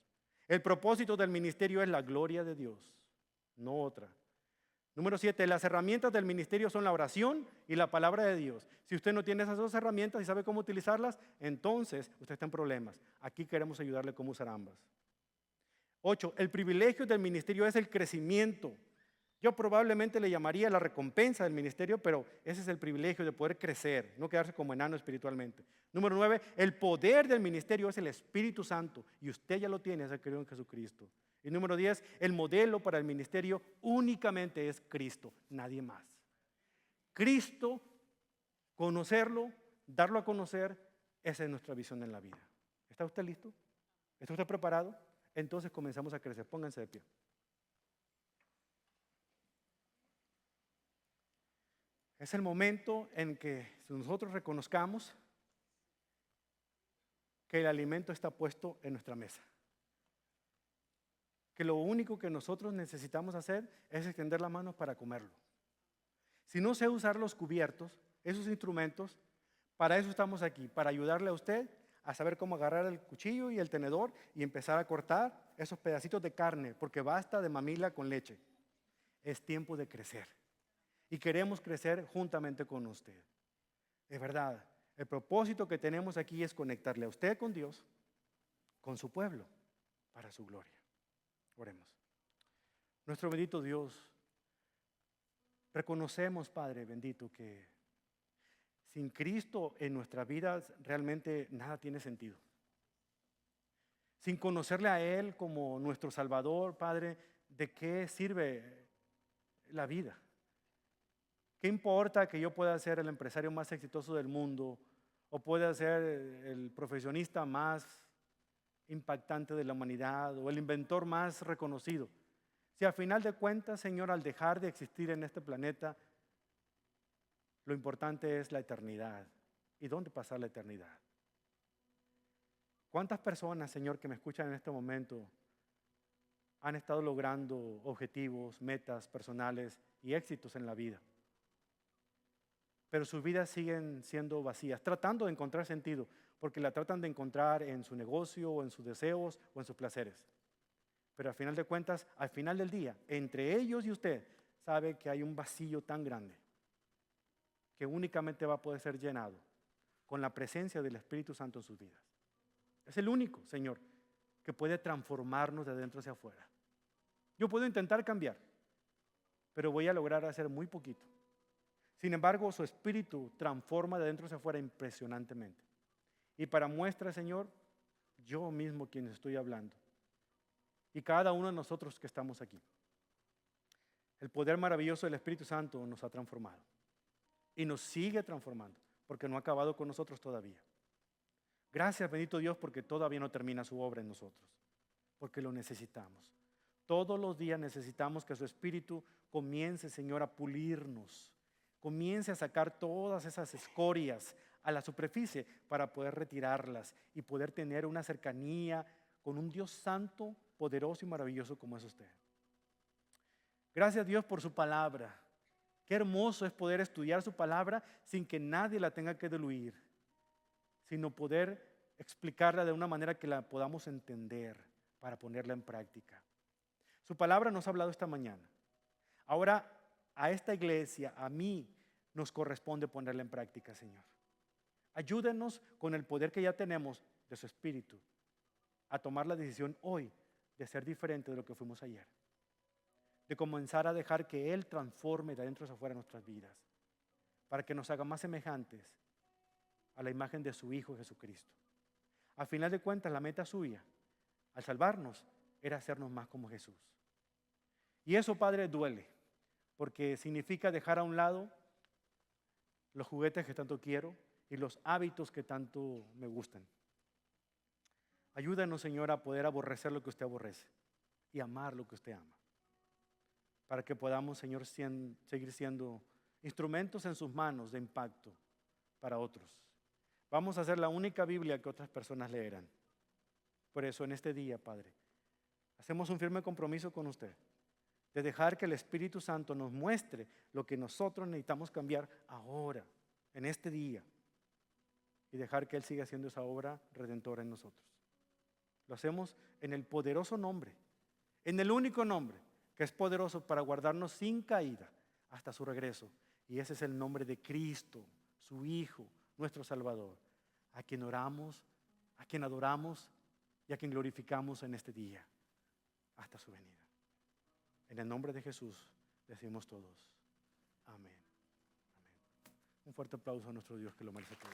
El propósito del ministerio es la gloria de Dios, no otra. Número 7, las herramientas del ministerio son la oración y la palabra de Dios. Si usted no tiene esas dos herramientas y sabe cómo utilizarlas, entonces usted está en problemas. Aquí queremos ayudarle cómo usar ambas. 8, el privilegio del ministerio es el crecimiento. Yo probablemente le llamaría la recompensa del ministerio, pero ese es el privilegio de poder crecer, no quedarse como enano espiritualmente. Número 9, el poder del ministerio es el Espíritu Santo y usted ya lo tiene, se creó en Jesucristo. Y número 10, el modelo para el ministerio únicamente es Cristo, nadie más. Cristo, conocerlo, darlo a conocer, esa es nuestra visión en la vida. ¿Está usted listo? ¿Está usted preparado? Entonces comenzamos a crecer. Pónganse de pie. Es el momento en que nosotros reconozcamos que el alimento está puesto en nuestra mesa. Que lo único que nosotros necesitamos hacer es extender la mano para comerlo. Si no sé usar los cubiertos, esos instrumentos, para eso estamos aquí, para ayudarle a usted a saber cómo agarrar el cuchillo y el tenedor y empezar a cortar esos pedacitos de carne, porque basta de mamila con leche. Es tiempo de crecer. Y queremos crecer juntamente con usted. Es verdad, el propósito que tenemos aquí es conectarle a usted con Dios, con su pueblo, para su gloria. Oremos. Nuestro bendito Dios, reconocemos, Padre bendito, que sin Cristo en nuestras vidas realmente nada tiene sentido. Sin conocerle a Él como nuestro Salvador, Padre, ¿de qué sirve la vida? ¿Qué importa que yo pueda ser el empresario más exitoso del mundo o pueda ser el profesionista más impactante de la humanidad o el inventor más reconocido? Si al final de cuentas, Señor, al dejar de existir en este planeta, Lo importante es la eternidad. ¿Y dónde pasar la eternidad? ¿Cuántas personas, Señor, que me escuchan en este momento han estado logrando objetivos, metas personales y éxitos en la vida? Pero sus vidas siguen siendo vacías, tratando de encontrar sentido, porque la tratan de encontrar en su negocio o en sus deseos o en sus placeres. Pero al final de cuentas, al final del día, entre ellos y usted, sabe que hay un vacío tan grande que únicamente va a poder ser llenado con la presencia del Espíritu Santo en sus vidas. Es el único, Señor, que puede transformarnos de adentro hacia afuera. Yo puedo intentar cambiar, pero voy a lograr hacer muy poquito. Sin embargo, su Espíritu transforma de adentro hacia afuera impresionantemente. Y para muestra, Señor, yo mismo quien estoy hablando. Y cada uno de nosotros que estamos aquí. El poder maravilloso del Espíritu Santo nos ha transformado. Y nos sigue transformando, porque no ha acabado con nosotros todavía. Gracias, bendito Dios, porque todavía no termina su obra en nosotros, porque lo necesitamos. Todos los días necesitamos que su Espíritu comience, Señor, a pulirnos, comience a sacar todas esas escorias a la superficie para poder retirarlas y poder tener una cercanía con un Dios santo, poderoso y maravilloso como es usted. Gracias, Dios, por su palabra. Qué hermoso es poder estudiar su palabra sin que nadie la tenga que diluir, sino poder explicarla de una manera que la podamos entender para ponerla en práctica. Su palabra nos ha hablado esta mañana. Ahora, a esta iglesia, a mí, nos corresponde ponerla en práctica, Señor. Ayúdenos con el poder que ya tenemos de su Espíritu a tomar la decisión hoy de ser diferente de lo que fuimos ayer. De comenzar a dejar que Él transforme de adentro hacia afuera nuestras vidas, para que nos haga más semejantes a la imagen de su Hijo Jesucristo. Al final de cuentas, la meta suya, al salvarnos, era hacernos más como Jesús. Y eso, Padre, duele, porque significa dejar a un lado los juguetes que tanto quiero y los hábitos que tanto me gustan. Ayúdanos, Señor, a poder aborrecer lo que usted aborrece y amar lo que usted ama, para que podamos, Señor, seguir siendo instrumentos en sus manos de impacto para otros. Vamos a ser la única Biblia que otras personas leerán. Por eso, en este día, Padre, hacemos un firme compromiso con usted de dejar que el Espíritu Santo nos muestre lo que nosotros necesitamos cambiar ahora, en este día, y dejar que Él siga haciendo esa obra redentora en nosotros. Lo hacemos en el poderoso nombre, en el único nombre que es poderoso para guardarnos sin caída hasta su regreso. Y ese es el nombre de Cristo, su Hijo, nuestro Salvador, a quien oramos, a quien adoramos y a quien glorificamos en este día hasta su venida. En el nombre de Jesús decimos todos, amén. Amén. Un fuerte aplauso a nuestro Dios que lo merece todo.